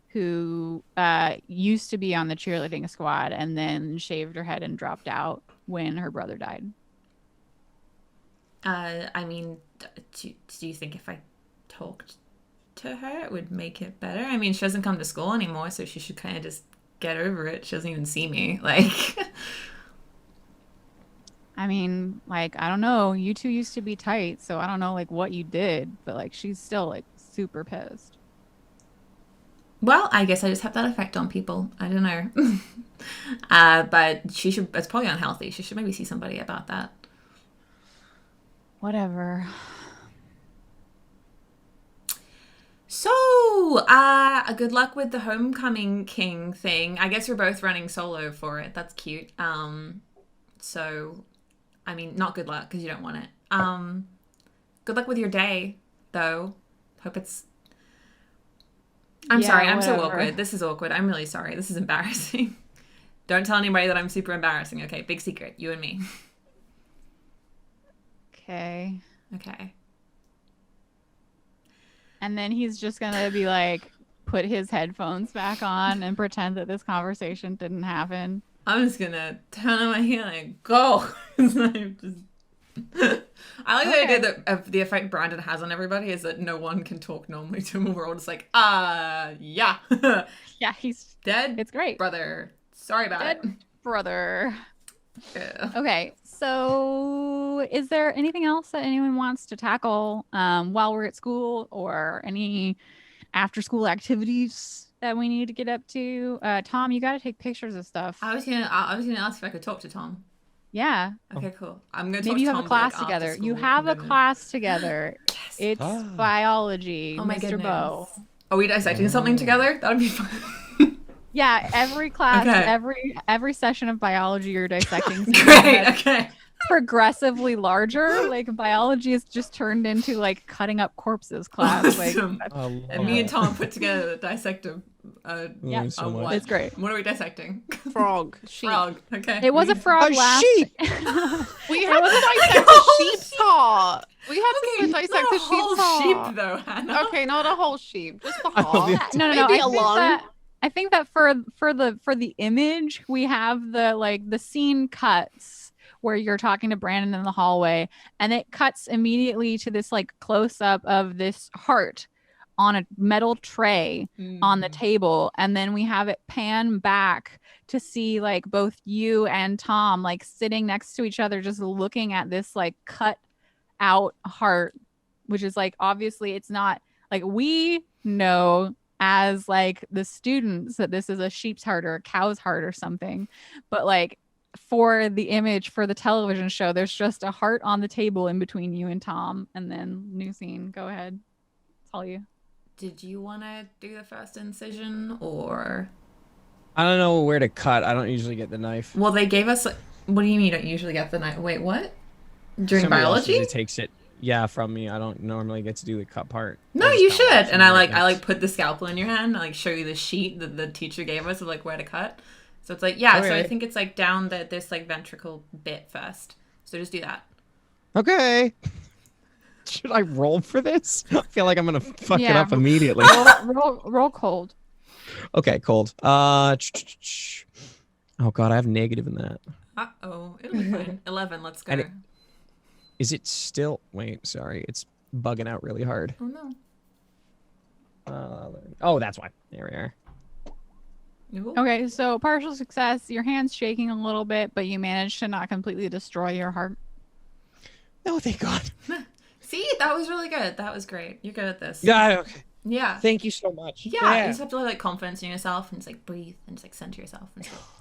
B: who used to be on the cheerleading squad and then shaved her head and dropped out when her brother died.
A: I mean, do you think if I talked to her, it would make it better? I mean, she doesn't come to school anymore, so she should kind of just get over it. She doesn't even see me. Like,
B: I mean, like, I don't know. You two used to be tight, so I don't know, like, what you did, but, like, she's still, like, super pissed.
A: well, I guess I just have that effect on people. I don't know. But it's probably unhealthy. She should maybe see somebody about that.
B: Whatever.
A: So, good luck with the homecoming king thing. I guess we're both running solo for it. That's cute. So, I mean, not good luck because you don't want it. Good luck with your day, though. Hope it's... I'm sorry. I'm so awkward. This is awkward. I'm really sorry. This is embarrassing. Don't tell anybody that I'm super embarrassing. Okay, big secret. You and me.
B: Okay.
A: Okay.
B: And then he's just gonna be like, put his headphones back on and pretend that this conversation didn't happen.
A: I'm just gonna turn on my heel and go. I like the idea that of the effect Brandon has on everybody is that no one can talk normally to him. We're all just like, yeah.
B: Yeah, he's
A: Dead.
B: It's great.
A: Brother. Sorry about it.
B: Brother.
A: Yeah.
B: Okay, so is there anything else that anyone wants to tackle while we're at school, or any after school activities that we need to get up to? Tom, you got to take pictures of stuff.
A: I was gonna ask if I could talk to Tom.
B: Yeah.
A: Okay, cool. I'm gonna talk
B: Maybe you
A: to
B: have
A: Tom,
B: a class
A: like,
B: together.
A: after
B: You
A: school.
B: have a class together.
A: Yes.
B: It's biology,
A: Oh my
B: Mr.
A: goodness.
B: Bo.
A: Are we dissecting something together? That'd be fun.
B: Yeah, every class,
A: Okay.
B: every session of biology you're dissecting something
A: Great.
B: that's
A: Okay.
B: progressively larger. Like biology is just turned into like cutting up corpses class. Like
A: Awesome. And me and Tom put together the dissect of
B: Yeah.
E: so much.
A: what?
B: it's great.
A: What are we dissecting?
C: Frog. Sheep.
A: Frog. Okay.
B: It was a frog
E: A
B: last.
E: sheep!
C: We had to dissect a sheep's heart. We had to
A: Not
C: dissect
A: a
C: a
A: whole
C: sheep's heart.
A: sheep though, Hannah.
C: Okay, not a whole sheep, just the
E: I love
C: heart.
E: it.
B: No.
C: Maybe
B: I
C: a
B: think
C: lung.
B: I think that for the image we have the scene cuts where you're talking to Brandon in the hallway, and it cuts immediately to this like close up of this heart on a metal tray on the table, and then we have it pan back to see like both you and Tom like sitting next to each other just looking at this like cut out heart, which is like obviously it's not like we know as like the students that this is a sheep's heart or a cow's heart or something, but like for the image for the television show there's just a heart on the table in between you and Tom. And then new scene, go ahead, it's all you.
A: Did you want to do the first incision or?
E: I don't know where to cut. I don't usually get the knife.
A: Well, they gave us. What do you mean you don't usually get the knife? Wait, what? During
E: Somebody else
A: biology?
E: usually takes it. Yeah, from me. I don't normally get to do the cut part.
A: No,
E: I just
A: you
E: don't
A: should.
E: watch
A: And
E: the
A: I
E: movies.
A: put the scalpel in your hand. I like show you the sheet that the teacher gave us of like where to cut. So it's like, yeah. So I
E: Okay.
A: think it's like down this like ventricle bit first. So just do that.
E: Okay. Should I roll for this? I feel like I'm gonna fuck it
B: Yeah.
E: up immediately.
B: roll cold.
E: Okay, cold. Oh god, I have negative in that.
A: It'll be fine. 11. Let's go.
E: And Is it still? Wait, sorry, it's bugging out really hard.
A: Oh no.
E: Oh, that's why. There we are.
A: Ooh.
B: Okay, so partial success. Your hand's shaking a little bit, but you managed to not completely destroy your heart.
E: Oh, thank God.
A: See, that was really good. That was great. You're good at this.
E: Yeah. Okay.
A: Yeah.
E: Thank you so much.
A: Yeah, you just have to like confidence in yourself and just like breathe and just like center yourself and stuff.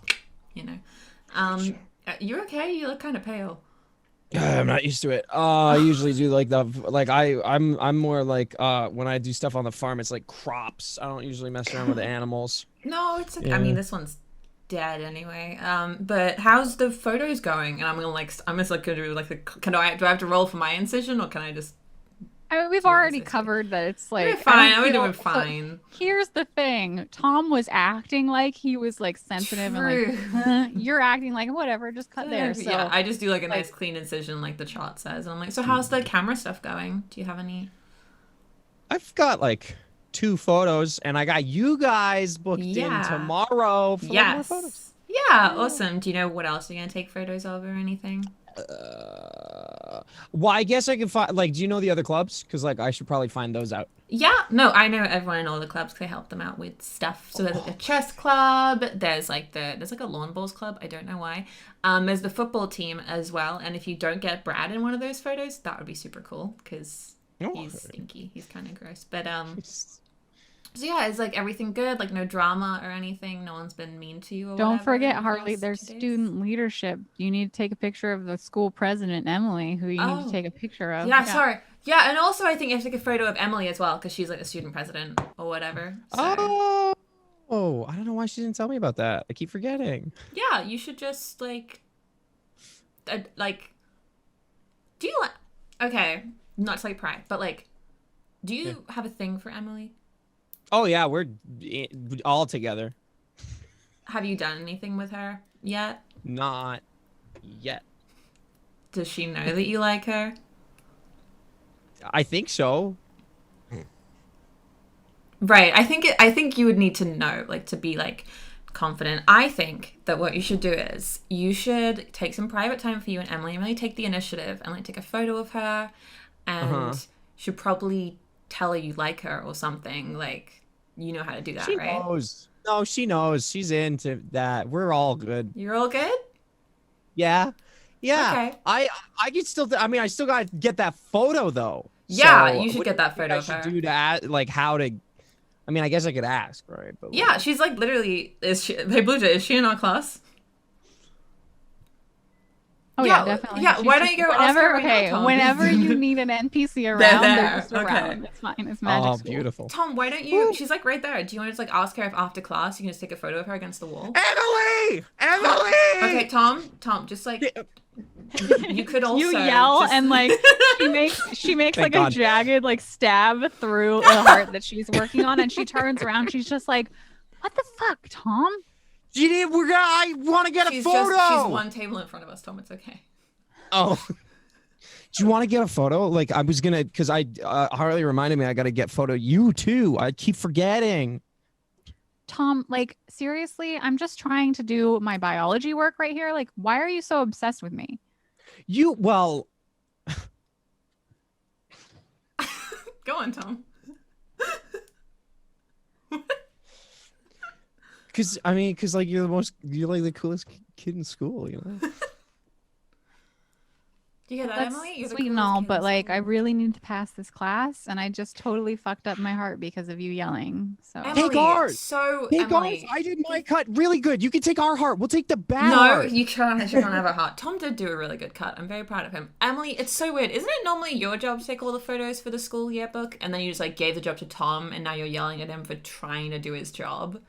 A: You know. You're okay. You look kind of pale.
E: I'm not used to it. I usually do like I'm more like when I do stuff on the farm, it's like crops. I don't usually mess around with the animals.
A: No, it's okay.
E: Yeah.
A: I mean, this one's dead anyway. But how's the photos going? And I'm just like gonna do like do I have to roll for my incision or can I just?
B: I mean, we've already covered that it's like
A: We're fine.
B: I
A: I'm
B: don't
A: doing
B: feel-
A: fine.
B: So here's the thing: Tom was acting like he was like sensitive and like you're acting like whatever, just cut there. So
A: Yeah, I just do like a nice clean incision, like the chart says. And I'm like, so how's the camera stuff going? Do you have any?
E: I've got like 2 photos, and I got you guys booked in
A: Yeah.
E: tomorrow for like, more photos.
A: Yeah, awesome. Do you know what else you're gonna take photos of or anything?
E: Well, I guess I can find, like, do you know the other clubs? Because, like, I should probably find those out.
A: Yeah, no, I know everyone in all the clubs because I help them out with stuff. So there's like a chess club, there's like a lawn bowls club. I don't know why. There's the football team as well. And if you don't get Brad in one of those photos, that would be super cool because he's stinky. He's kind of gross. But so yeah, is like everything good? Like no drama or anything? No one's been mean to you or
B: Don't
A: whatever
B: forget,
A: in the
B: Harley,
A: last
B: there's
A: 2 days?
B: student leadership. You need to take a picture of the school president, Emily, who you need
A: Oh.
B: to take a picture of.
A: Yeah, sorry. Yeah, and also I think you have to take a photo of Emily as well because she's like the student president or whatever. So.
E: Oh, I don't know why she didn't tell me about that. I keep forgetting.
A: Yeah, you should just like do you like okay, not to like pry, but like do you have a thing for Emily?
E: Oh yeah, we're all together.
A: Have you done anything with her yet?
E: Not yet.
A: Does she know that you like her?
E: I think so.
A: Right. I think you would need to know, like, to be like confident. I think that what you should do is you should take some private time for you and Emily and really take the initiative and like take a photo of her and should probably tell her you like her or something. Like, you know how to do that,
E: She
A: right?
E: knows. No, she knows. She's into that. We're all good.
A: You're all good?
E: Yeah. Yeah.
A: Okay.
E: I could still. I mean, I still got to get that photo though.
A: Yeah,
E: So,
A: you should
E: what
A: get that
E: do you think
A: photo
E: I
A: of
E: should
A: her.
E: do to like how to. I mean, I guess I could ask, right? But
A: Yeah, she's like literally. Is she? Hey, Bluejay, is she in our class?
B: Oh yeah, definitely.
A: Yeah,
B: She's
A: why don't
B: just-
A: you go ask
B: whenever,
A: her right now,
B: okay,
A: Tom?
B: whenever you need an NPC around,
A: there,
B: they're just
A: okay.
B: around. It's fine. It's magic.
E: Oh,
B: school.
E: beautiful.
A: Tom, why don't you? She's like right there. Do you want to just like ask her if after class you can just take a photo of her against the wall?
E: Emily! Emily!
A: Okay, Tom, just like you could also
B: You yell
A: just-
B: and like she makes
E: Thank
B: like
E: God.
B: a jagged like stab through the heart that she's working on, and she turns around. She's just like, "What the fuck, Tom?"
E: I want to get a photo.
A: She's one table in front of us, Tom. It's okay.
E: Oh. Do you want to get a photo? Like I was gonna, because Harley reminded me I got to get photo you too. I keep forgetting.
B: Tom, like seriously, I'm just trying to do my biology work right here. Like, why are you so obsessed with me?
E: Well,
A: Go on, Tom.
E: because like you're like the coolest kid in school, you know.
A: Do you hear that,
B: That's
A: Emily? You're the
B: sweet and
A: coolest
B: all,
A: kid
B: but
A: in
B: like I
A: school.
B: really need to pass this class, and I just totally fucked up my heart because of you yelling. So
A: Emily,
E: Take ours.
A: So
E: Hey
A: Emily,
E: guys, I did my cut really good. You can take our heart. We'll take the bad
A: no,
E: heart.
A: you can't have a heart. Tom did do a really good cut. I'm very proud of him. Emily, it's so weird. Isn't it normally your job to take all the photos for the school yearbook, and then you just like gave the job to Tom, and now you're yelling at him for trying to do his job?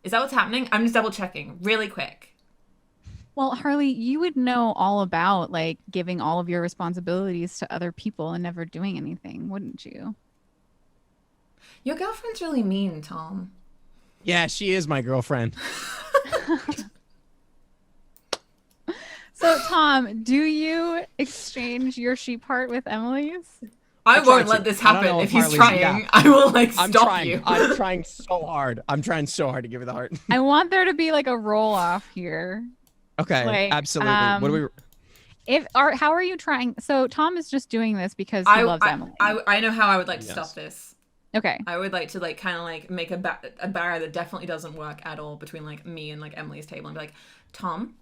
A: Is that what's happening? I'm just double checking really quick.
B: well, Harley, you would know all about like giving all of your responsibilities to other people and never doing anything, wouldn't you?
A: Your girlfriend's really mean, Tom.
E: Yeah, she is my girlfriend.
B: So, Tom, do you exchange your sheep heart with Emily's?
A: I
E: I
A: won't
E: tried
A: let
E: to.
A: this
E: I don't
A: happen.
E: know
A: If
E: if
A: he's
E: Harley's-
A: trying,
E: yeah.
A: I will like
E: I'm
A: stop
E: trying.
A: you.
E: I'm trying so hard. I'm trying so hard to give her the heart.
B: I want there to be like a roll off here.
E: Okay,
B: Like,
E: absolutely. What do we?
B: How are you trying? So Tom is just doing this because he loves Emily.
A: I know how I would like to
E: Yes.
A: stop this.
B: Okay.
A: I would like to like kind of like make a barrier that definitely doesn't work at all between like me and like Emily's table and be like, Tom,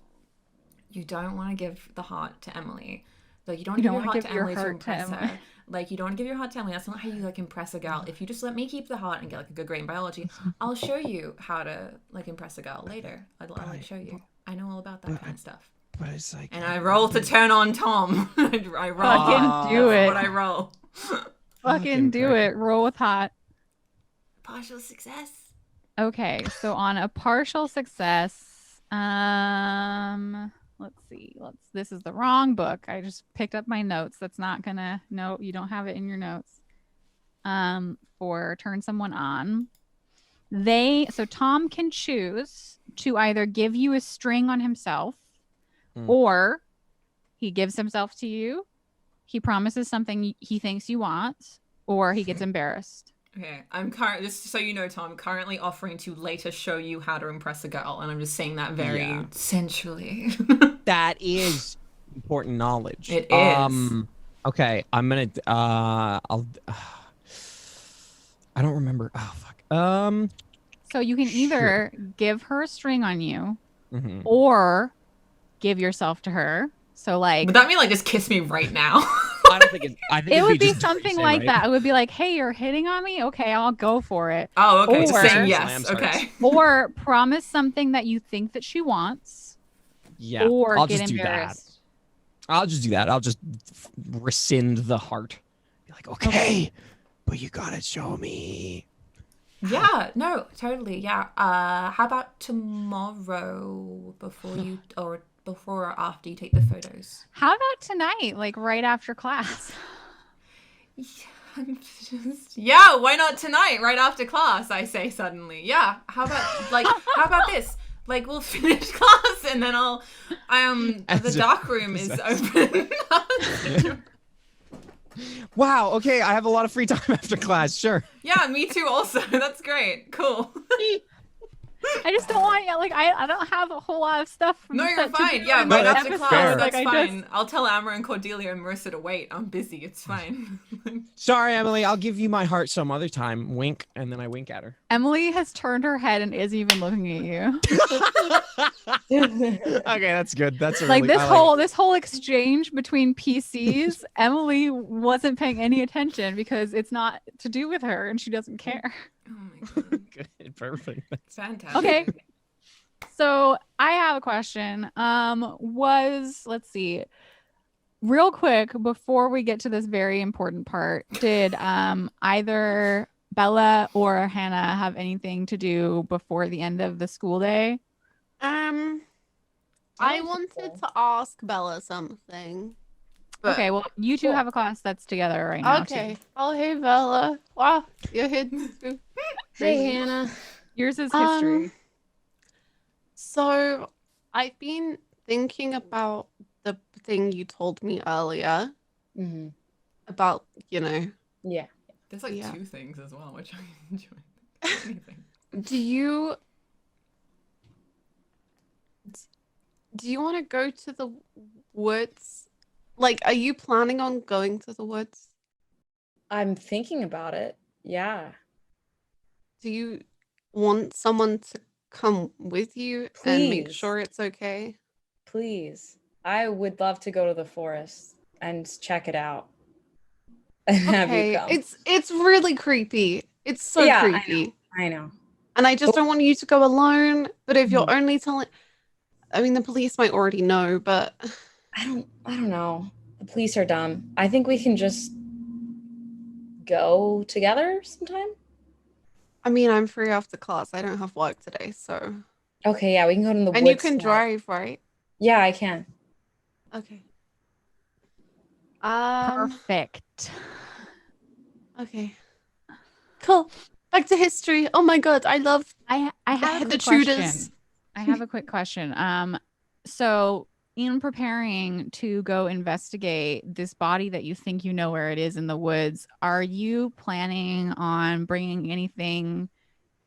A: you don't want to give the heart to Emily. Like you don't give your heart to Emily to impress her. Like you don't want to give your heart to Emily. That's not how you like impress a girl. If you just let me keep the heart and get like a good grade in biology, I'll show you how to like impress a girl later. I'll like show you. I know all about that kind of stuff.
E: But it's like.
A: And I roll to turn on Tom. I roll.
B: Fucking do
A: That's
B: it.
A: what I roll.
B: Fucking do
E: crack.
B: it. Roll with hot.
A: Partial success.
B: Okay, so on a partial success, let's see. This is the wrong book. I just picked up my notes. That's not gonna. No, you don't have it in your notes. For turn someone on. So Tom can choose to either give you a string on himself, or he gives himself to you. He promises something he thinks you want, or he gets embarrassed.
A: Okay, just so you know, Tom, I'm currently offering to later show you how to impress a girl, and I'm just saying that very sensually.
E: That is important knowledge.
A: It is.
E: Okay, I'm gonna. I'll. I don't remember. Oh fuck.
B: So you can either give her a string on you,
E: Mhm.
B: or give yourself to her. So like,
A: Would that mean like just kiss me right now?
E: I don't think it. I think
B: it
E: it'd
B: would be
E: just
B: something
E: say,
B: like
E: right?
B: that. It would be like, hey, you're hitting on me. Okay, I'll go for it.
A: Oh, okay. Just
B: Or-
A: saying
E: Slam
A: yes.
E: starts.
A: Okay.
B: Or promise something that you think that she wants.
E: Yeah.
B: Or
E: I'll
B: get
E: just do that.
B: embarrassed.
E: I'll just do that. I'll just rescind the heart. Be like, okay, but you gotta show me.
A: Yeah. No. Totally. Yeah. How about tomorrow before or after you take the photos?
B: How about tonight, like right after class?
A: Yeah, why not tonight, right after class, I say suddenly. Yeah, how about this? Like, we'll finish class and then the dark room is open.
E: Wow, okay, I have a lot of free time after class, sure.
A: Yeah, me too also. That's great. Cool.
B: I just don't want like I don't have a whole lot of stuff.
A: No, you're
B: to
A: fine.
B: do
A: Yeah,
B: in
A: right
B: this
A: after
B: episode.
A: class,
B: Like,
A: that's
B: I
A: fine.
B: just-
A: I'll tell Amber and Cordelia and Marissa to wait. I'm busy. It's fine.
E: Sorry, Emily, I'll give you my heart some other time. Wink, and then I wink at her.
B: Emily has turned her head and isn't even looking at you.
E: Okay, that's good. That's a
B: Like
E: really,
B: this whole exchange between PCs, Emily wasn't paying any attention because it's not to do with her and she doesn't care.
A: Oh my god.
E: Good, perfect.
A: Fantastic.
B: Okay. So I have a question. Let's see. Real quick, before we get to this very important part, did either Bella or Hannah have anything to do before the end of the school day?
C: I wanted to ask Bella something. but-
B: Okay, well, you two
D: Cool.
B: have a class that's together right now.
C: Okay.
B: Too.
C: Oh, hey, Bella. Wow, you're hidden too.
D: Hey, Hannah.
B: Yours is history.
C: So I've been thinking about the thing you told me earlier
D: Mm-hmm.
C: about,
D: Yeah.
A: There's like
C: Yeah.
A: 2 things as well, which I enjoy. Anything.
C: do you want to go to the woods? Like, are you planning on going to the woods?
D: I'm thinking about it. Yeah.
C: Do you want someone to come with you and make
D: Please.
C: sure it's okay?
D: Please. I would love to go to the forest and check it out. And have you
C: Okay,
D: come.
C: it's really creepy. It's so
D: Yeah, I
C: creepy.
D: I know.
C: And I just don't want you to go alone. But if you're
D: Mhm.
C: only telling, I mean, the police might already know, but
D: I don't know. The police are dumb. I think we can just go together sometime.
C: I mean, I'm free after class. I don't have work today, so.
D: Okay, yeah, we can go to the woods.
C: And you can
D: tonight.
C: drive, right?
D: Yeah, I can.
C: Okay.
B: Perfect.
C: Okay. Cool. Back to history. Oh my god, I love
B: I have a
C: the
B: quick question.
C: Tudors.
B: I have a quick question. So in preparing to go investigate this body that you think you know where it is in the woods, are you planning on bringing anything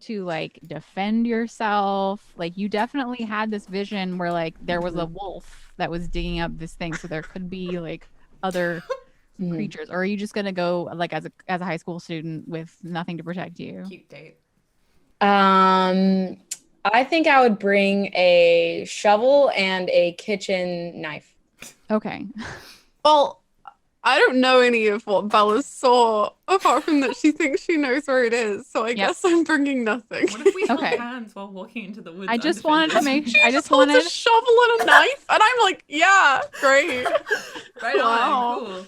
B: to like defend yourself? Like you definitely had this vision where like there was a wolf that was digging up this thing, so there could be like other
D: Mhm.
B: creatures, or are you just gonna go like as a high school student with nothing to protect you?
A: Cute date.
D: I think I would bring a shovel and a kitchen knife.
B: Okay.
C: Well, I don't know any of what Bella saw apart from that she thinks she knows where it is. So I guess I'm bringing nothing.
A: What if we held
B: Okay.
A: hands while walking into the woods?
B: I just wanted to
A: undefended?
B: make I just
C: holds
B: wanted
C: a shovel and a knife, and I'm like, yeah, great.
A: Right
C: Wow.
A: on. Cool.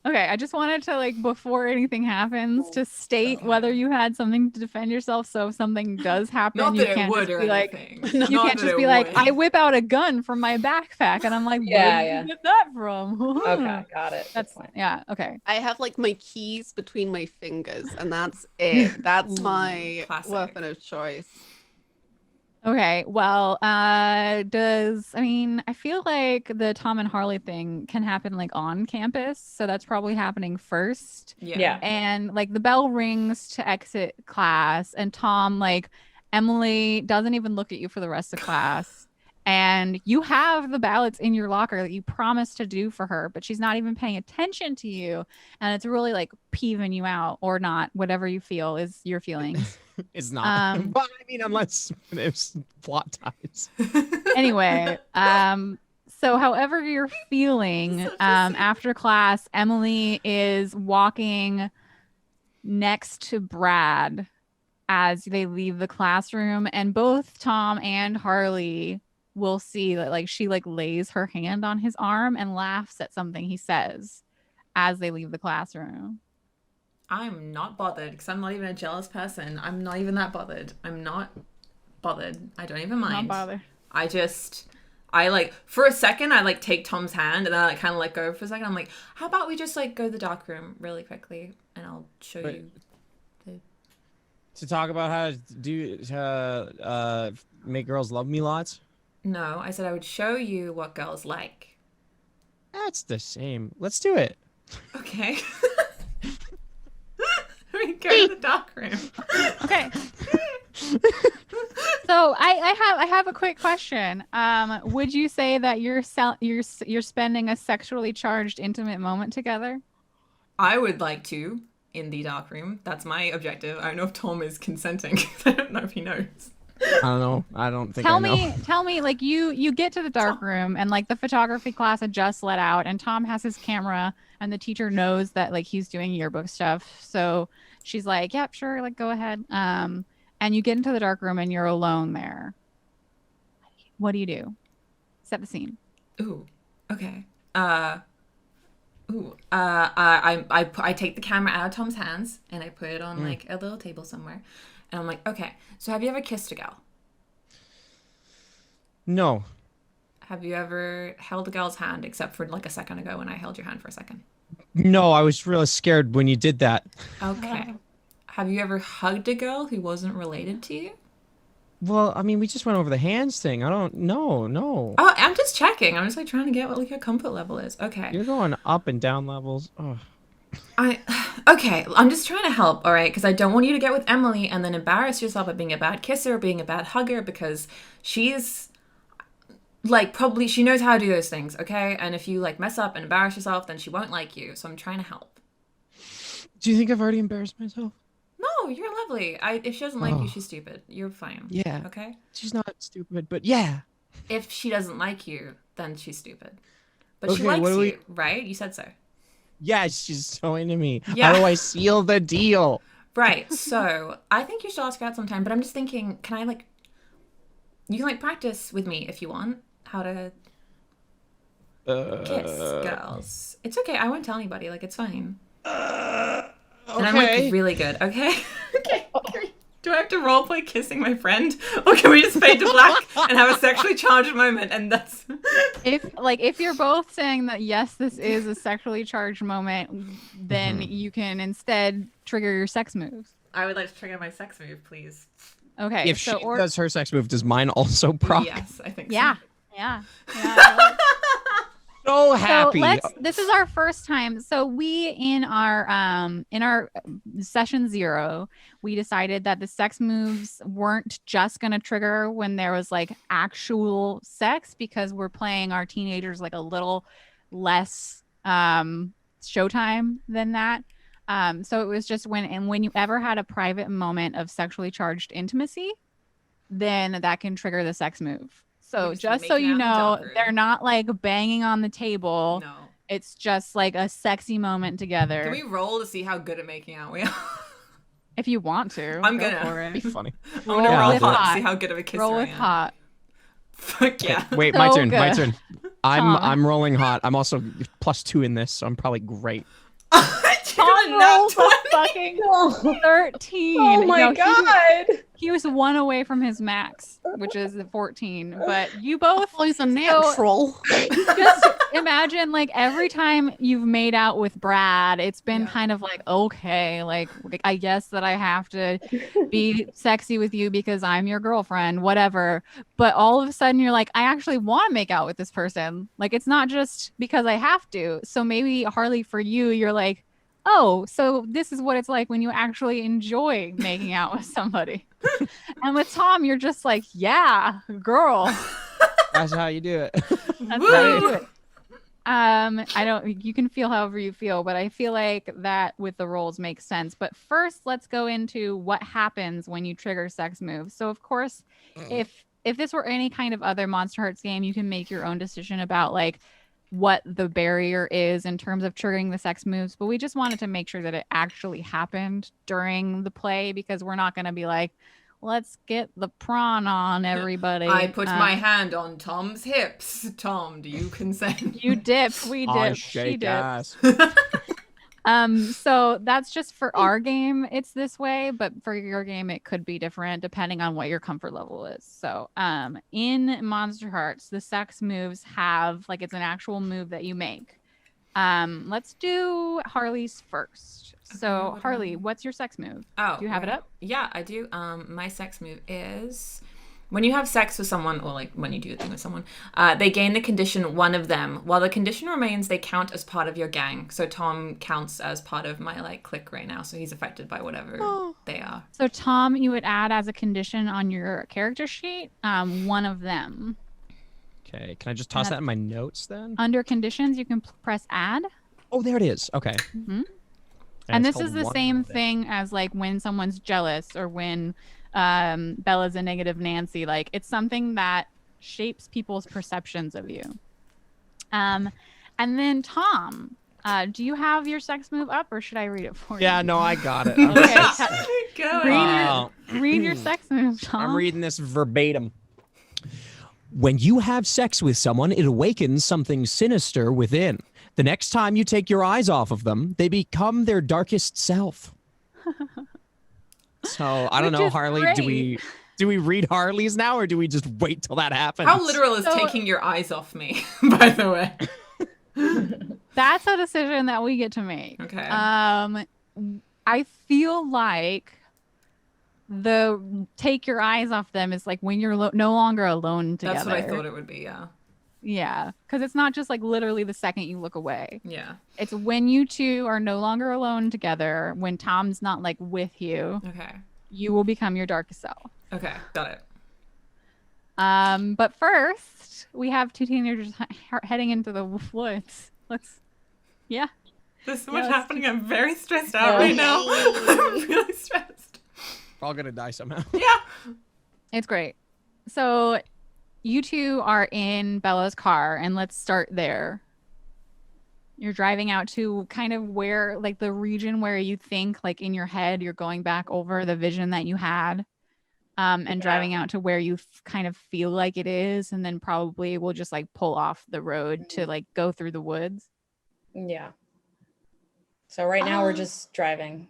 B: Okay, I just wanted to like before anything happens to state whether you had something to defend yourself. So if something does happen,
A: Not
B: you
A: that it
B: can't
A: would
B: just
A: or
B: be like
A: anything.
B: you
A: Not
B: can't
A: that
B: just
A: it
B: be like
A: would.
B: I whip out a gun from my backpack and I'm like, where
D: Yeah,
B: did
D: yeah.
B: you get that from?
D: Okay, got it.
B: That's
D: fine.
B: yeah. Okay.
C: I have like my keys between my fingers, and that's it. That's my
A: Classic.
C: weapon of choice.
B: Okay, well, I feel like the Tom and Harley thing can happen like on campus, so that's probably happening first.
D: Yeah.
B: And like the bell rings to exit class, and Tom, like, Emily doesn't even look at you for the rest of class. And you have the ballots in your locker that you promised to do for her, but she's not even paying attention to you. And it's really like peeving you out, or not, whatever you feel is your feelings.
E: It's not. But I mean, unless it's plot ties.
B: Anyway, so however you're feeling, after class, Emily is walking next to Brad as they leave the classroom, and both Tom and Harley will see that like she like lays her hand on his arm and laughs at something he says as they leave the classroom.
A: I'm not bothered because I'm not even a jealous person. I'm not even that bothered. I'm not bothered. I don't even mind.
B: Not bothered.
A: I like, for a second, I like take Tom's hand and then I like kind of let go for a second. I'm like, how about we just like go to the dark room really quickly and I'll show you.
E: To talk about how to do make girls love me lots.
A: No, I said I would show you what girls like.
E: That's the same. Let's do it.
A: Okay. We go to the dark room.
B: Okay. So I have a quick question. Would you say that you're spending a sexually charged intimate moment together?
A: I would like to in the dark room. That's my objective. I don't know if Tom is consenting. I don't know if he knows.
E: I don't know. I don't think I know.
B: Tell me, like you get to the dark room and like the photography class had just let out and Tom has his camera and the teacher knows that like he's doing yearbook stuff. So she's like, yep, sure, like go ahead. And you get into the dark room and you're alone there. What do you do? Set the scene.
A: Ooh, okay. I take the camera out of Tom's hands and I put it on like a little table somewhere. And I'm like, okay, so have you ever kissed a girl?
E: No.
A: Have you ever held a girl's hand except for like a second ago when I held your hand for a second?
E: No, I was really scared when you did that.
A: Okay. Have you ever hugged a girl who wasn't related to you?
E: Well, I mean, we just went over the hands thing. I don't know. No.
A: Oh, I'm just checking. I'm just like trying to get what like your comfort level is. Okay.
E: You're going up and down levels. Oh.
A: Okay, I'm just trying to help, all right? Because I don't want you to get with Emily and then embarrass yourself by being a bad kisser or being a bad hugger because she's like probably she knows how to do those things, okay? And if you like mess up and embarrass yourself, then she won't like you. So I'm trying to help.
E: Do you think I've already embarrassed myself?
A: No, you're lovely. If she doesn't like you, she's stupid. You're fine.
E: Yeah.
A: Okay?
E: She's not stupid, but yeah.
A: If she doesn't like you, then she's stupid. But
E: Okay,
A: she likes
E: what do we-
A: you, right? You said so.
E: Yeah, she's so into me.
A: Yeah.
E: How do I seal the deal?
A: Right. So I think you should ask her out sometime. But I'm just thinking, can I like? You can like practice with me if you want how to kiss girls. It's okay. I won't tell anybody. Like it's fine.
E: Okay.
A: And I'm like really good. Okay. Okay. Do I have to roleplay kissing my friend, or can we just fade to black and have a sexually charged moment? And that's
B: if you're both saying that yes, this is a sexually charged moment, then you can instead trigger your sex moves.
A: I would like to trigger my sex move, please.
B: Okay.
E: If she does her sex move, does mine also proc?
A: Yes, I think
B: Yeah.
A: so.
B: Yeah.
E: So happy.
B: So this is our first time. So we in our session 0, we decided that the sex moves weren't just going to trigger when there was like actual sex, because we're playing our teenagers like a little less showtime than that. So it was just when you ever had a private moment of sexually charged intimacy, then that can trigger the sex move. So just so you know, they're not like banging on the table.
A: No.
B: It's just like a sexy moment together.
A: Can we roll to see how good at making out we are?
B: If you want to.
A: I'm
B: go
A: gonna.
B: for it.
E: Be funny.
A: I'm gonna
B: Roll
A: roll
B: with
A: hot
B: hot.
A: to see how good of a kisser
B: Roll
A: I
B: with
A: am.
B: hot.
A: Fuck yeah.
E: Wait,
B: So
E: my turn. My
B: good.
E: turn. I'm rolling hot. I'm also +2 in this, so I'm probably great.
B: Tom rolls a fucking 13.
D: Oh my
B: No,
D: god.
B: He was 1 away from his max, which is 14. But you both.
C: Well, he's a natural.
B: imagine like every time you've made out with Brad, it's been kind of like, okay, like I guess that I have to be sexy with you because I'm your girlfriend, whatever. But all of a sudden you're like, I actually want to make out with this person. Like it's not just because I have to. So maybe Harley, for you, you're like, oh, so this is what it's like when you actually enjoy making out with somebody. And with Tom, you're just like, yeah, girl.
E: That's how you do it.
B: That's how you do it. I don't, you can feel however you feel, but I feel like that with the roles makes sense. But first, let's go into what happens when you trigger sex moves. So of course, if this were any kind of other Monsterhearts game, you can make your own decision about like what the barrier is in terms of triggering the sex moves. But we just wanted to make sure that it actually happened during the play, because we're not going to be like, let's get the prawn on, everybody.
A: I put my hand on Tom's hips. Tom, do you consent?
B: You dip, we dip,
E: I
B: she
E: shake
B: dips.
E: ass.
B: So that's just for our game, it's this way, but for your game it could be different depending on what your comfort level is. So in Monsterhearts, the sex moves have like, it's an actual move that you make. Let's do Harley's first. So
A: Okay,
B: Harley, what's your sex move?
A: Oh,
B: Do you have it up?
A: Yeah, I do. My sex move is when you have sex with someone, or like when you do a thing with someone, they gain the condition one of them. While the condition remains, they count as part of your gang. So Tom counts as part of my like clique right now, so he's affected by whatever they are.
B: So Tom, you would add as a condition on your character sheet, one of them.
E: Okay, can I just toss that in my notes then?
B: Under conditions, you can press add.
E: Oh, there it is. Okay.
B: Mm-hmm. And
E: it's
B: this is
E: called
B: the
E: one
B: same
E: of them.
B: thing as like when someone's jealous, or when Bella's a negative Nancy. Like it's something that shapes people's perceptions of you. And then Tom, do you have your sex move up, or should I read it for you?
E: Yeah, no, I got it.
B: Okay. Read your sex move, Tom.
E: I'm reading this verbatim. When you have sex with someone, it awakens something sinister within. The next time you take your eyes off of them, they become their darkest self. So I don't
B: Which
E: know,
B: is
E: Harley.
B: great.
E: Do we read Harley's now, or do we just wait till that happens?
A: How literal is taking your eyes off me, by the way?
B: That's a decision that we get to make.
A: Okay.
B: I feel like the take your eyes off them is like when you're no longer alone together.
A: That's what I thought it would be, yeah.
B: Yeah, because it's not just like literally the second you look away.
A: Yeah.
B: It's when you two are no longer alone together, when Tom's not like with you,
A: Okay.
B: you will become your darkest self.
A: Okay, got it.
B: But first, we have two teenagers heading into the woods. Yeah.
A: There's so much happening. I'm very stressed out right now. I'm really stressed.
E: We're all gonna die somehow.
A: Yeah.
B: It's great. So you two are in Bella's car, and let's start there. You're driving out to kind of where, like the region where you think, like in your head, you're going back over the vision that you had, and driving out to where you kind of feel like it is, and then probably we'll just like pull off the road to like go through the woods.
D: Yeah. So right now we're just driving.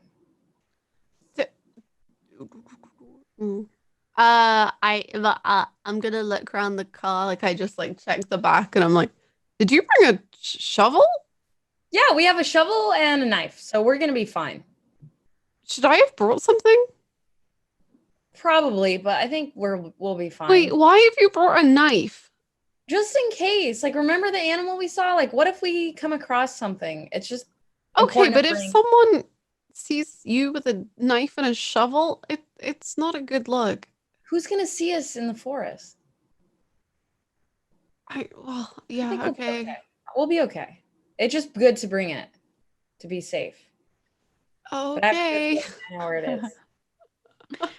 C: I'm gonna look around the car, like I just like check the back, and I'm like, did you bring a shovel?
D: Yeah, we have a shovel and a knife, so we're gonna be fine.
C: Should I have brought something?
D: Probably, but I think we'll be fine.
C: Wait, why have you brought a knife?
D: Just in case. Like, remember the animal we saw? Like, what if we come across something? It's just
C: Okay,
D: important
C: but
D: to
C: if
D: bring-
C: someone sees you with a knife and a shovel, it's not a good look.
D: Who's gonna see us in the forest?
C: Yeah,
D: I think
C: okay.
D: We'll be okay. It's just good to bring it to be safe. But
C: Okay.
D: I know where it is.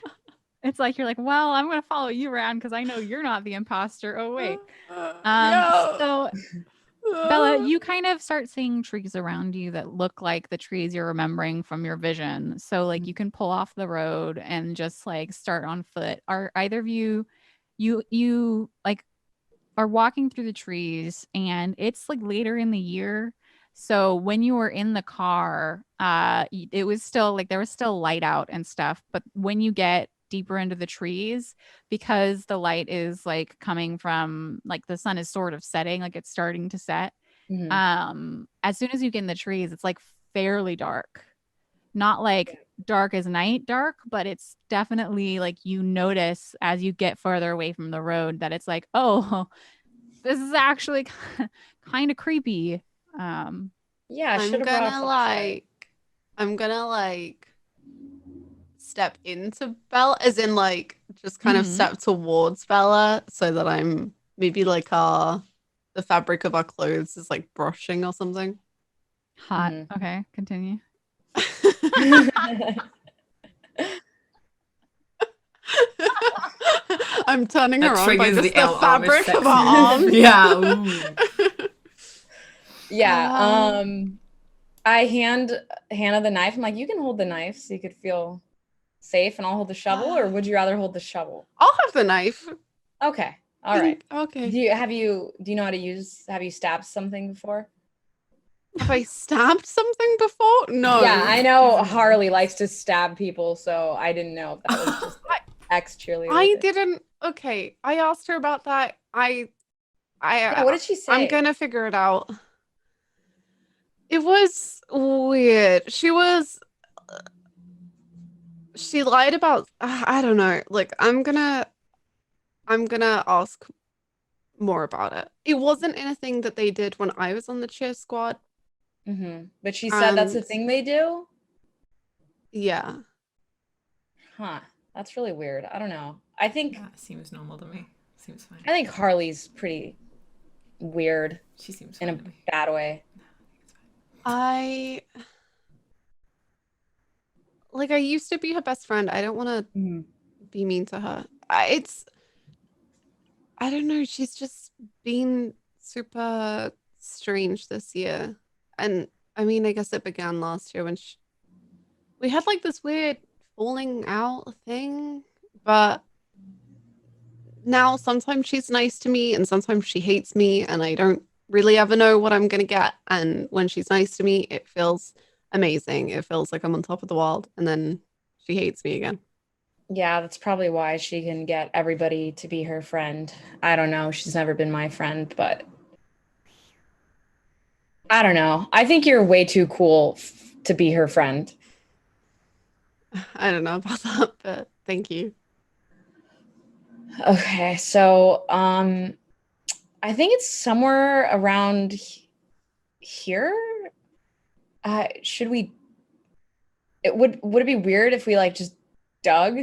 B: It's like you're like, well, I'm gonna follow you around because I know you're not the imposter. Oh wait.
C: No.
B: So Bella, you kind of start seeing trees around you that look like the trees you're remembering from your vision. So like you can pull off the road and just like start on foot. Are either of you like are walking through the trees, and it's like later in the year. So when you were in the car, it was still like there was still light out and stuff. But when you get deeper into the trees, because the light is like coming from like the sun is sort of setting, like it's starting to set, As soon as you get in the trees, it's like fairly dark. Not like dark as night dark, but it's definitely like you notice as you get further away from the road that it's like, oh, this is actually kind of creepy.
D: Yeah, I should have brought a flashlight.
C: I'm gonna like step into Bella, as in like just kind of step towards Bella, so that I'm maybe like the fabric of our clothes is like brushing or something.
B: Hot. Okay, continue.
C: I'm turning
A: That
C: her on by
A: triggers
C: just
A: the
C: the fabric
A: sex.
C: of our arms.
A: Yeah. Ooh.
D: Yeah. I hand Hannah the knife. I'm like, you can hold the knife so you could feel safe, and I'll hold the shovel. Or would you rather hold the shovel?
C: I'll have the knife.
D: Okay. All right.
C: Okay.
D: Do you know how to use? Have you stabbed something before?
C: Have I stabbed something before? No.
D: Yeah, I know Harley likes to stab people, so I didn't know if that was just ex cheerleader.
C: I didn't. Okay, I asked her about that.
D: Yeah, what did she say?
C: I'm gonna figure it out. It was weird. She lied about. I don't know. Like I'm gonna ask more about it. It wasn't anything that they did when I was on the cheer squad.
D: But she said that's the thing they do?
C: Yeah.
D: Huh. That's really weird. I don't know. I think
A: That seems normal to me. Seems fine.
D: I think Harley's pretty weird.
A: She seems
D: in
A: fine
D: a bad way.
C: I used to be her best friend. I don't want to be mean to her. I don't know. She's just been super strange this year. And I mean, I guess it began last year when we had like this weird falling out thing. But now sometimes she's nice to me and sometimes she hates me. And I don't really ever know what I'm going to get. And when she's nice to me, it feels amazing. It feels like I'm on top of the world. And then she hates me again.
D: Yeah, that's probably why she can get everybody to be her friend. I don't know. She's never been my friend, but I don't know. I think you're way too cool to be her friend.
C: I don't know about that, but thank you.
D: Okay, so I think it's somewhere around here. Should we? Would it be weird if we like just dug?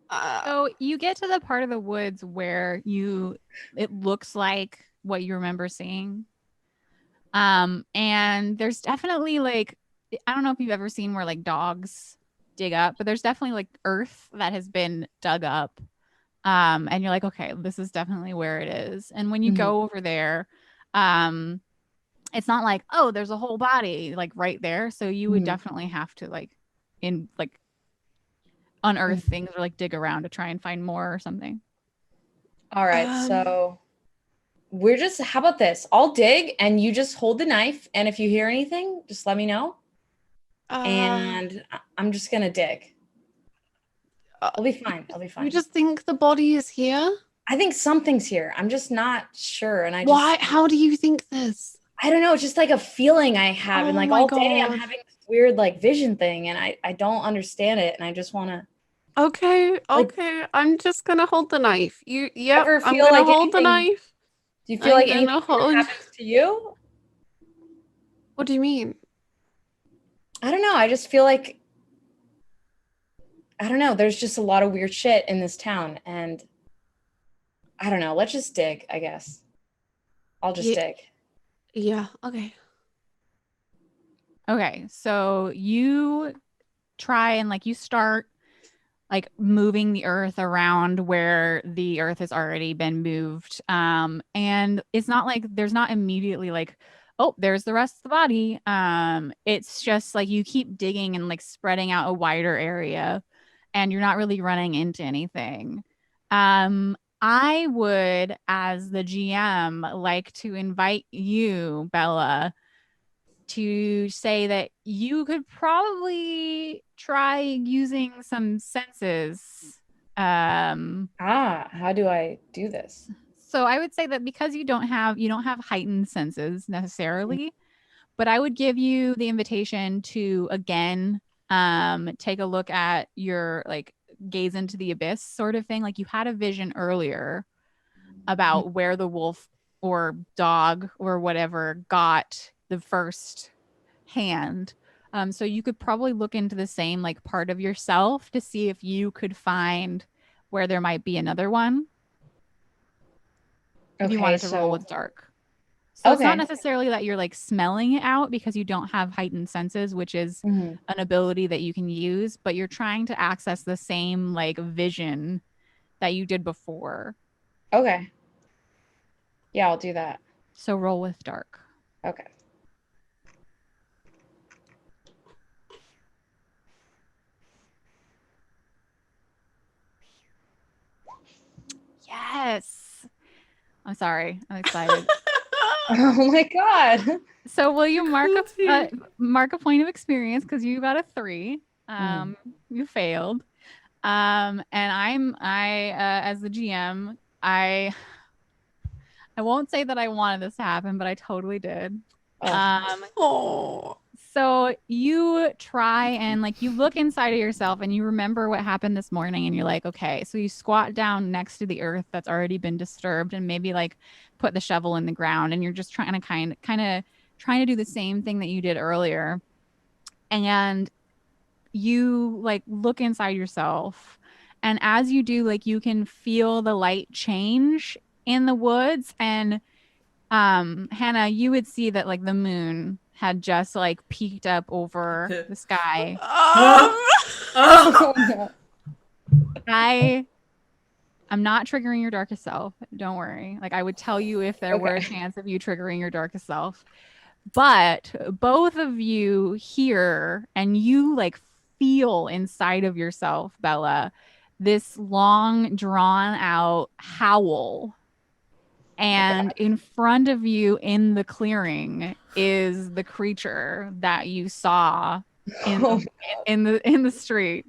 B: So you get to the part of the woods where it looks like what you remember seeing. And there's definitely like, I don't know if you've ever seen where like dogs dig up, but there's definitely like earth that has been dug up. And you're like, okay, this is definitely where it is. And when you go over there, it's not like, oh, there's a whole body like right there. So you would definitely have to like unearth things or like dig around to try and find more or something.
D: All right, so how about this? I'll dig and you just hold the knife, and if you hear anything, just let me know. And I'm just gonna dig. I'll be fine.
C: You just think the body is here?
D: I think something's here. I'm just not sure. And
C: why? How do you think this?
D: I don't know. It's just like a feeling I have, and like all day I'm having this weird like vision thing, and I don't understand it, and I just want to.
C: Okay. I'm just gonna hold the knife. I'm gonna
D: like
C: hold the knife.
D: Do you feel like anything happens to you?
C: What do you mean?
D: I don't know. I just feel like, I don't know. There's just a lot of weird shit in this town, and I don't know. Let's just dig, I guess. I'll just dig.
C: Yeah. Okay.
B: Okay. So you try and like you start like moving the earth around where the earth has already been moved. And it's not like there's not immediately like, oh, there's the rest of the body. It's just like you keep digging and like spreading out a wider area and you're not really running into anything. I would, as the GM, like to invite you, Bella, to say that you could probably try using some senses.
D: How do I do this?
B: So I would say that because you don't have heightened senses necessarily, but I would give you the invitation to again take a look at your like gaze into the abyss sort of thing. Like you had a vision earlier about where the wolf or dog or whatever got the first hand. So you could probably look into the same like part of yourself to see if you could find where there might be another one. If you wanted to roll with dark. So it's not necessarily that you're like smelling it out because you don't have heightened senses, which is an ability that you can use, but you're trying to access the same like vision that you did before.
D: Okay. Yeah, I'll do that.
B: So roll with dark.
D: Okay.
B: Yes. I'm sorry. I'm excited.
D: Oh my god.
B: So will you mark a point of experience because you got a 3. You failed. And I as the GM, I won't say that I wanted this to happen, but I totally did. So you try and like you look inside of yourself and you remember what happened this morning and you're like, okay, so you squat down next to the earth that's already been disturbed and maybe like put the shovel in the ground and you're just trying to kind of trying to do the same thing that you did earlier. And you like look inside yourself and as you do, like you can feel the light change in the woods and Hannah, you would see that like the moon had just like peeked up over the sky. I'm not triggering your darkest self. Don't worry. Like I would tell you if there were a chance of you triggering your darkest self. But both of you hear and you like feel inside of yourself, Bella, this long drawn out howl. And in front of you in the clearing is the creature that you saw in the street.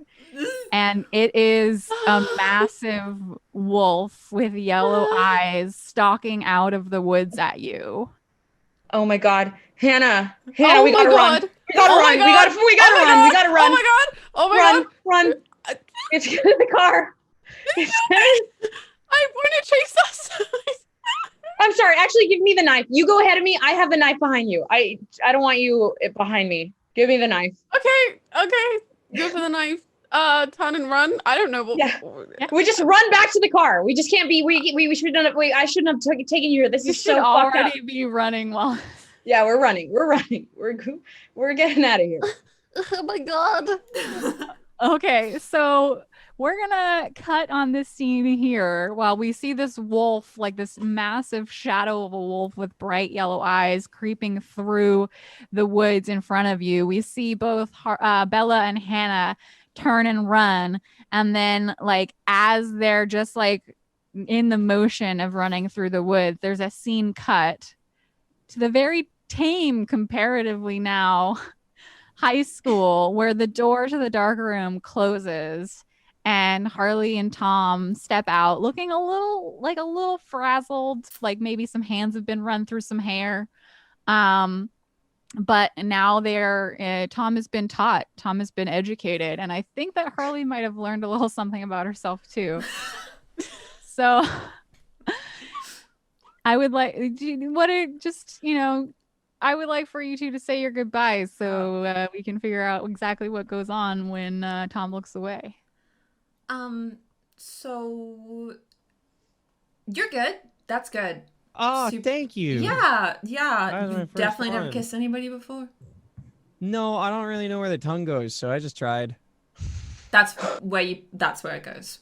B: And it is a massive wolf with yellow eyes stalking out of the woods at you.
D: Oh my god. Hannah, we gotta run. We gotta run. We gotta run. We gotta run.
C: Oh my god. Oh my god.
D: Run. It's in the car.
C: I want to chase us.
D: I'm sorry. Actually, give me the knife. You go ahead of me. I have the knife behind you. I don't want you behind me. Give me the knife.
C: Okay. Go for the knife. Turn and run. I don't know.
D: Yeah. We just run back to the car. We just can't be. We shouldn't have. I shouldn't have taken you here. This is so fucked up.
B: Already be running while.
D: Yeah, we're running. We're getting out of here.
C: Oh my god.
B: Okay, so we're gonna cut on this scene here while we see this wolf, like this massive shadow of a wolf with bright yellow eyes creeping through the woods in front of you. We see both Bella and Hannah turn and run, and then like as they're just like in the motion of running through the woods, there's a scene cut to the very tame comparatively now high school where the door to the dark room closes and Harley and Tom step out looking a little frazzled, like maybe some hands have been run through some hair. But now Tom has been taught, Tom has been educated, and I think that Harley might have learned a little something about herself too. So I would like I would like for you two to say your goodbyes so we can figure out exactly what goes on when Tom looks away.
A: So you're good. That's good.
E: Oh, thank you.
A: Yeah.
E: That was my
A: You
E: first
A: definitely never
E: one.
A: kissed anybody before.
E: No, I don't really know where the tongue goes, so I just tried.
A: That's where it goes.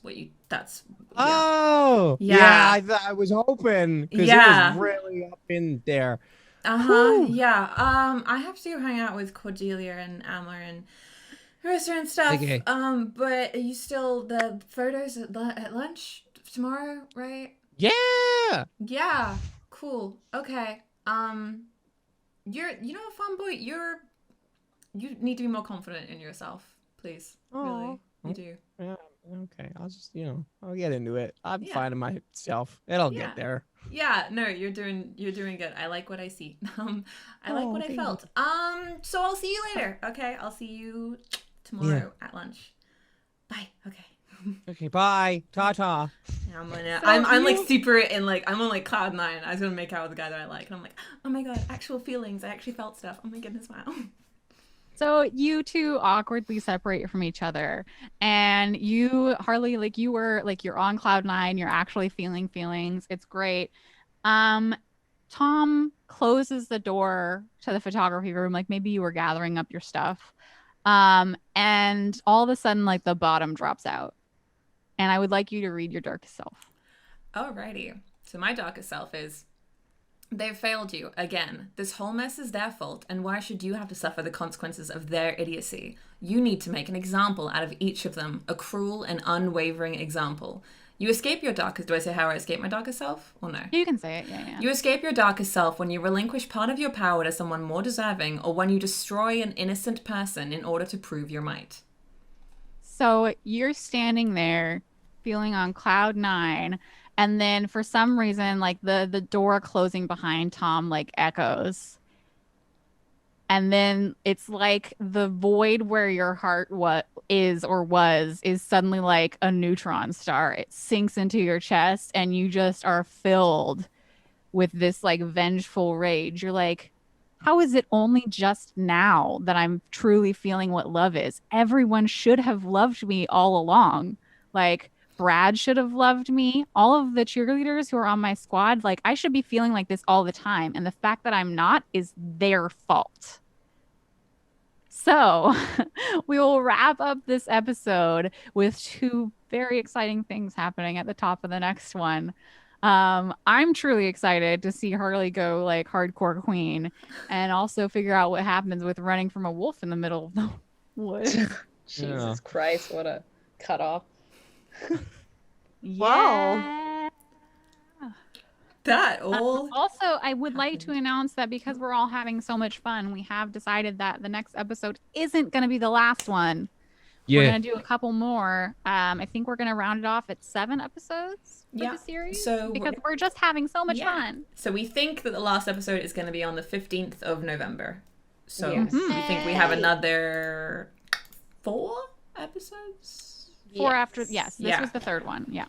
E: Oh,
A: Yeah.
E: I was hoping because
A: Yeah.
E: it was really up in there.
A: Uh-huh. Yeah. I have to go hang out with Cordelia and Amler and Marissa and stuff.
E: Okay.
A: But are you still the photos at lunch tomorrow, right?
E: Yeah.
A: Yeah. Cool. Okay. You're a fun boy. You need to be more confident in yourself, please.
E: Aw.
A: Really. You do.
E: Yeah. Okay. I'll just, I'll get into it. I'm finding myself. It'll get there.
A: Yeah, no, you're doing good. I like what I see. I like what I felt. So I'll see you later. Okay, I'll see you tomorrow at lunch. Bye. Okay.
E: Okay, bye. Ta-ta.
A: Yeah, I'm like super in like I'm on like cloud 9. I was gonna make out with the guy that I like, and I'm like, oh my god, actual feelings. I actually felt stuff. Oh my goodness, wow.
B: So you two awkwardly separate from each other, and you, Harley, like you were like you're on cloud 9. You're actually feeling feelings. It's great. Tom closes the door to the photography room, like maybe you were gathering up your stuff. And all of a sudden, like the bottom drops out. And I would like you to read your darkest self.
A: Alrighty. So my darkest self is, they've failed you again. This whole mess is their fault, and why should you have to suffer the consequences of their idiocy? You need to make an example out of each of them, a cruel and unwavering example. You escape your darkest... Do I say how I escape my darkest self? Or no?
B: You can say it, yeah.
A: You escape your darkest self when you relinquish part of your power to someone more deserving, or when you destroy an innocent person in order to prove your might.
B: So you're standing there feeling on cloud 9, and then for some reason, like the door closing behind Tom like echoes. And then it's like the void where your heart is suddenly like a neutron star. It sinks into your chest, and you just are filled with this like vengeful rage. You're like, how is it only just now that I'm truly feeling what love is? Everyone should have loved me all along. Like, Brad should have loved me. All of the cheerleaders who are on my squad, like, I should be feeling like this all the time. And the fact that I'm not is their fault. So we will wrap up this episode with 2 very exciting things happening at the top of the next one. I'm truly excited to see Harley go like hardcore queen, and also figure out what happens with running from a wolf in the middle of the woods.
D: Jesus Christ, what a cutoff.
C: Wow.
A: That all.
B: Also, I would like to announce that because we're all having so much fun, we have decided that the next episode isn't going to be the last one. We're going to do a couple more. I think we're going to round it off at 7 episodes for the series.
A: So
B: because we're just having so much fun.
A: So we think that the last episode is going to be on the 15th of November. So we think we have another 4 episodes?
B: 4 after, yes. This was the 3rd one. Yeah.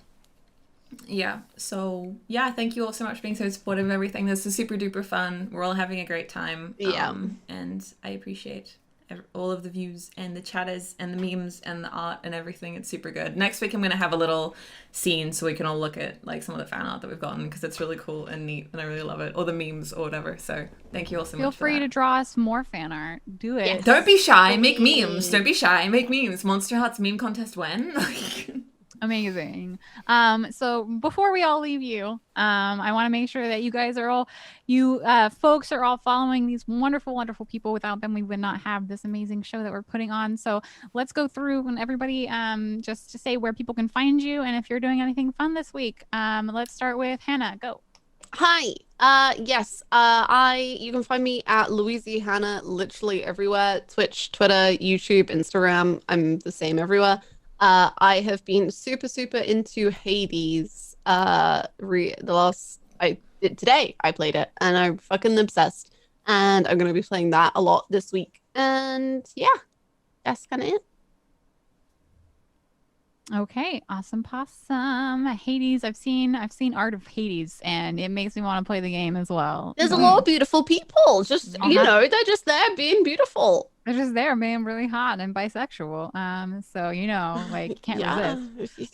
A: Yeah. So, yeah, thank you all so much for being so supportive of everything. This is super duper fun. We're all having a great time.
C: Yeah.
A: And I appreciate all of the views and the chatters and the memes and the art and everything. It's super good. Next week I'm going to have a little scene so we can all look at like some of the fan art that we've gotten, because it's really cool and neat and I really love it. Or the memes or whatever. So thank you all so much.
B: Feel free to draw us more fan art. Do it.
A: Yes. Don't be shy. Make memes. Don't be shy. Make memes. Monsterhearts meme contest when?
B: Amazing. So before we all leave you, I want to make sure that you guys are all, folks are all following these wonderful, wonderful people. Without them, we would not have this amazing show that we're putting on. So let's go through and everybody, just to say where people can find you and if you're doing anything fun this week. Let's start with Hannah. Go.
C: Hi. Yes. You can find me at Louise Hannah literally everywhere. Twitch, Twitter, YouTube, Instagram. I'm the same everywhere. I have been super into Hades. Today I played it and I'm fucking obsessed. And I'm gonna be playing that a lot this week. And yeah, that's kind of it.
B: Okay, awesome possum. Hades. I've seen art of Hades, and it makes me want to play the game as well.
C: There's a lot of beautiful people. Just they're just there being beautiful.
B: They're just there being really hot and bisexual. So like can't resist.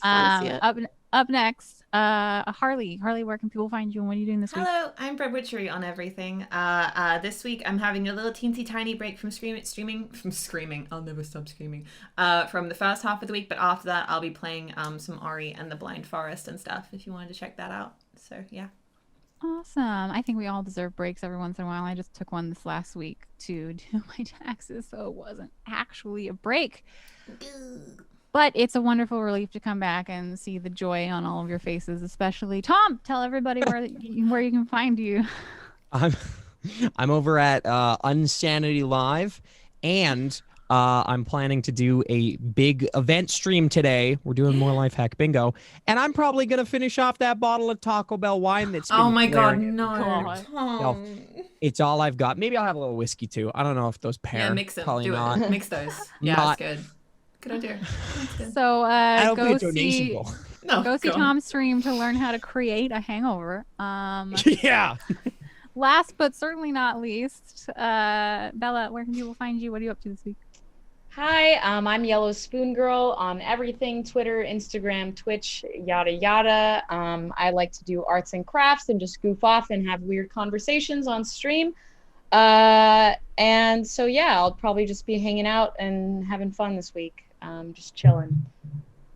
B: Up next, Harley. Harley, where can people find you and what are you doing this week?
A: Hello, I'm Bread Witchery on everything. This week I'm having a little teensy tiny break from screaming. I'll never stop screaming. From the first half of the week, but after that I'll be playing some Ori and the Blind Forest and stuff if you wanted to check that out. So yeah.
B: Awesome. I think we all deserve breaks every once in a while. I just took one this last week to do my taxes, so it wasn't actually a break. But it's a wonderful relief to come back and see the joy on all of your faces, especially Tom. Tell everybody where you can find you.
E: I'm over at Unsanity Live, and I'm planning to do a big event stream today. We're doing more life hack bingo, and I'm probably gonna finish off that bottle of Taco Bell wine that's been
A: Oh my God,
E: flaring
A: no.
B: God.
A: Tom.
E: It's all I've got. Maybe I'll have a little whiskey too. I don't know if those pair.
A: Yeah, mix them.
E: Probably
A: Do
E: not.
A: it. Mix those. Yeah,
E: Not-
A: that's good. Good idea. That's good.
B: So
E: I don't
B: go
E: pay a donation
B: see
E: goal.
A: No,
B: go see
A: go on.
B: Tom's stream to learn how to create a hangover.
E: Yeah.
B: Last but certainly not least, Bella, where can people find you? What are you up to this week?
D: Hi, I'm Yellow Spoon Girl on everything, Twitter, Instagram, Twitch, yada yada. I like to do arts and crafts and just goof off and have weird conversations on stream. And so yeah, I'll probably just be hanging out and having fun this week. Just chilling.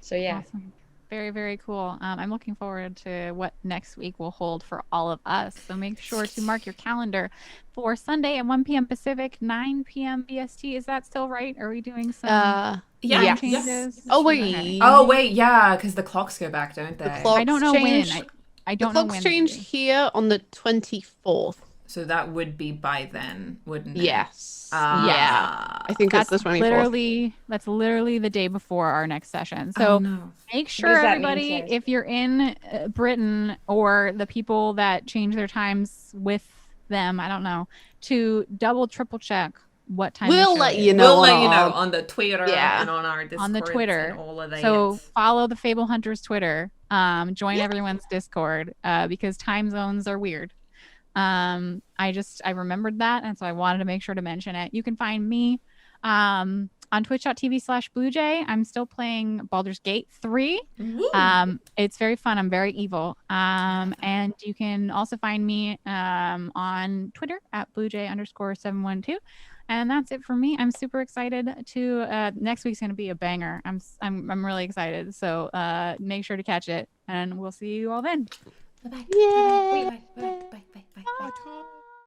D: So yeah.
B: Awesome. Very, very cool. I'm looking forward to what next week will hold for all of us. So make sure to mark your calendar for Sunday at 1 p.m. Pacific, 9 p.m. BST. Is that still right? Are we doing some
A: Yeah.
C: Yes.
B: changes?
C: Oh wait.
B: Okay.
A: Oh wait, yeah, because the clocks go back, don't they?
C: The clocks
B: I don't know
C: change.
B: when. I
C: The
B: don't know
C: clocks
B: when.
C: change
B: they do.
C: here on the 24th.
A: So that would be by then, wouldn't it?
C: Yes.
A: Ah.
C: Yeah. I think it's the 24th.
B: That's literally the day before our next session.
A: Oh,
B: So
A: no.
B: make
D: does
B: sure
D: that mean,
B: everybody,
D: Sarah?
B: if you're in Britain or the people that change their times with them, I don't know, to double, triple check what time.
C: We'll
B: the show
C: let
B: is.
C: you know.
A: We'll
C: on
A: let you know
C: our-
A: on the Twitter
C: Yeah.
A: and on our Discord.
B: On the Twitter.
A: And all of that.
B: So follow the Fable Hunters Twitter. Join everyone's Discord because time zones are weird. I remembered that, and so I wanted to make sure to mention it. You can find me on twitch.tv/Bluejay. I'm still playing Baldur's Gate 3.
A: Woo.
B: It's very fun. I'm very evil. And you can also find me on Twitter at Bluejay_712. And that's it for me. I'm super excited to next week's gonna be a banger. I'm really excited. So make sure to catch it, and we'll see you all then.
A: Bye-bye.
C: Yay.
A: Bye-bye. Bye-bye. Bye-bye. Bye-bye.
E: Bye, Tom.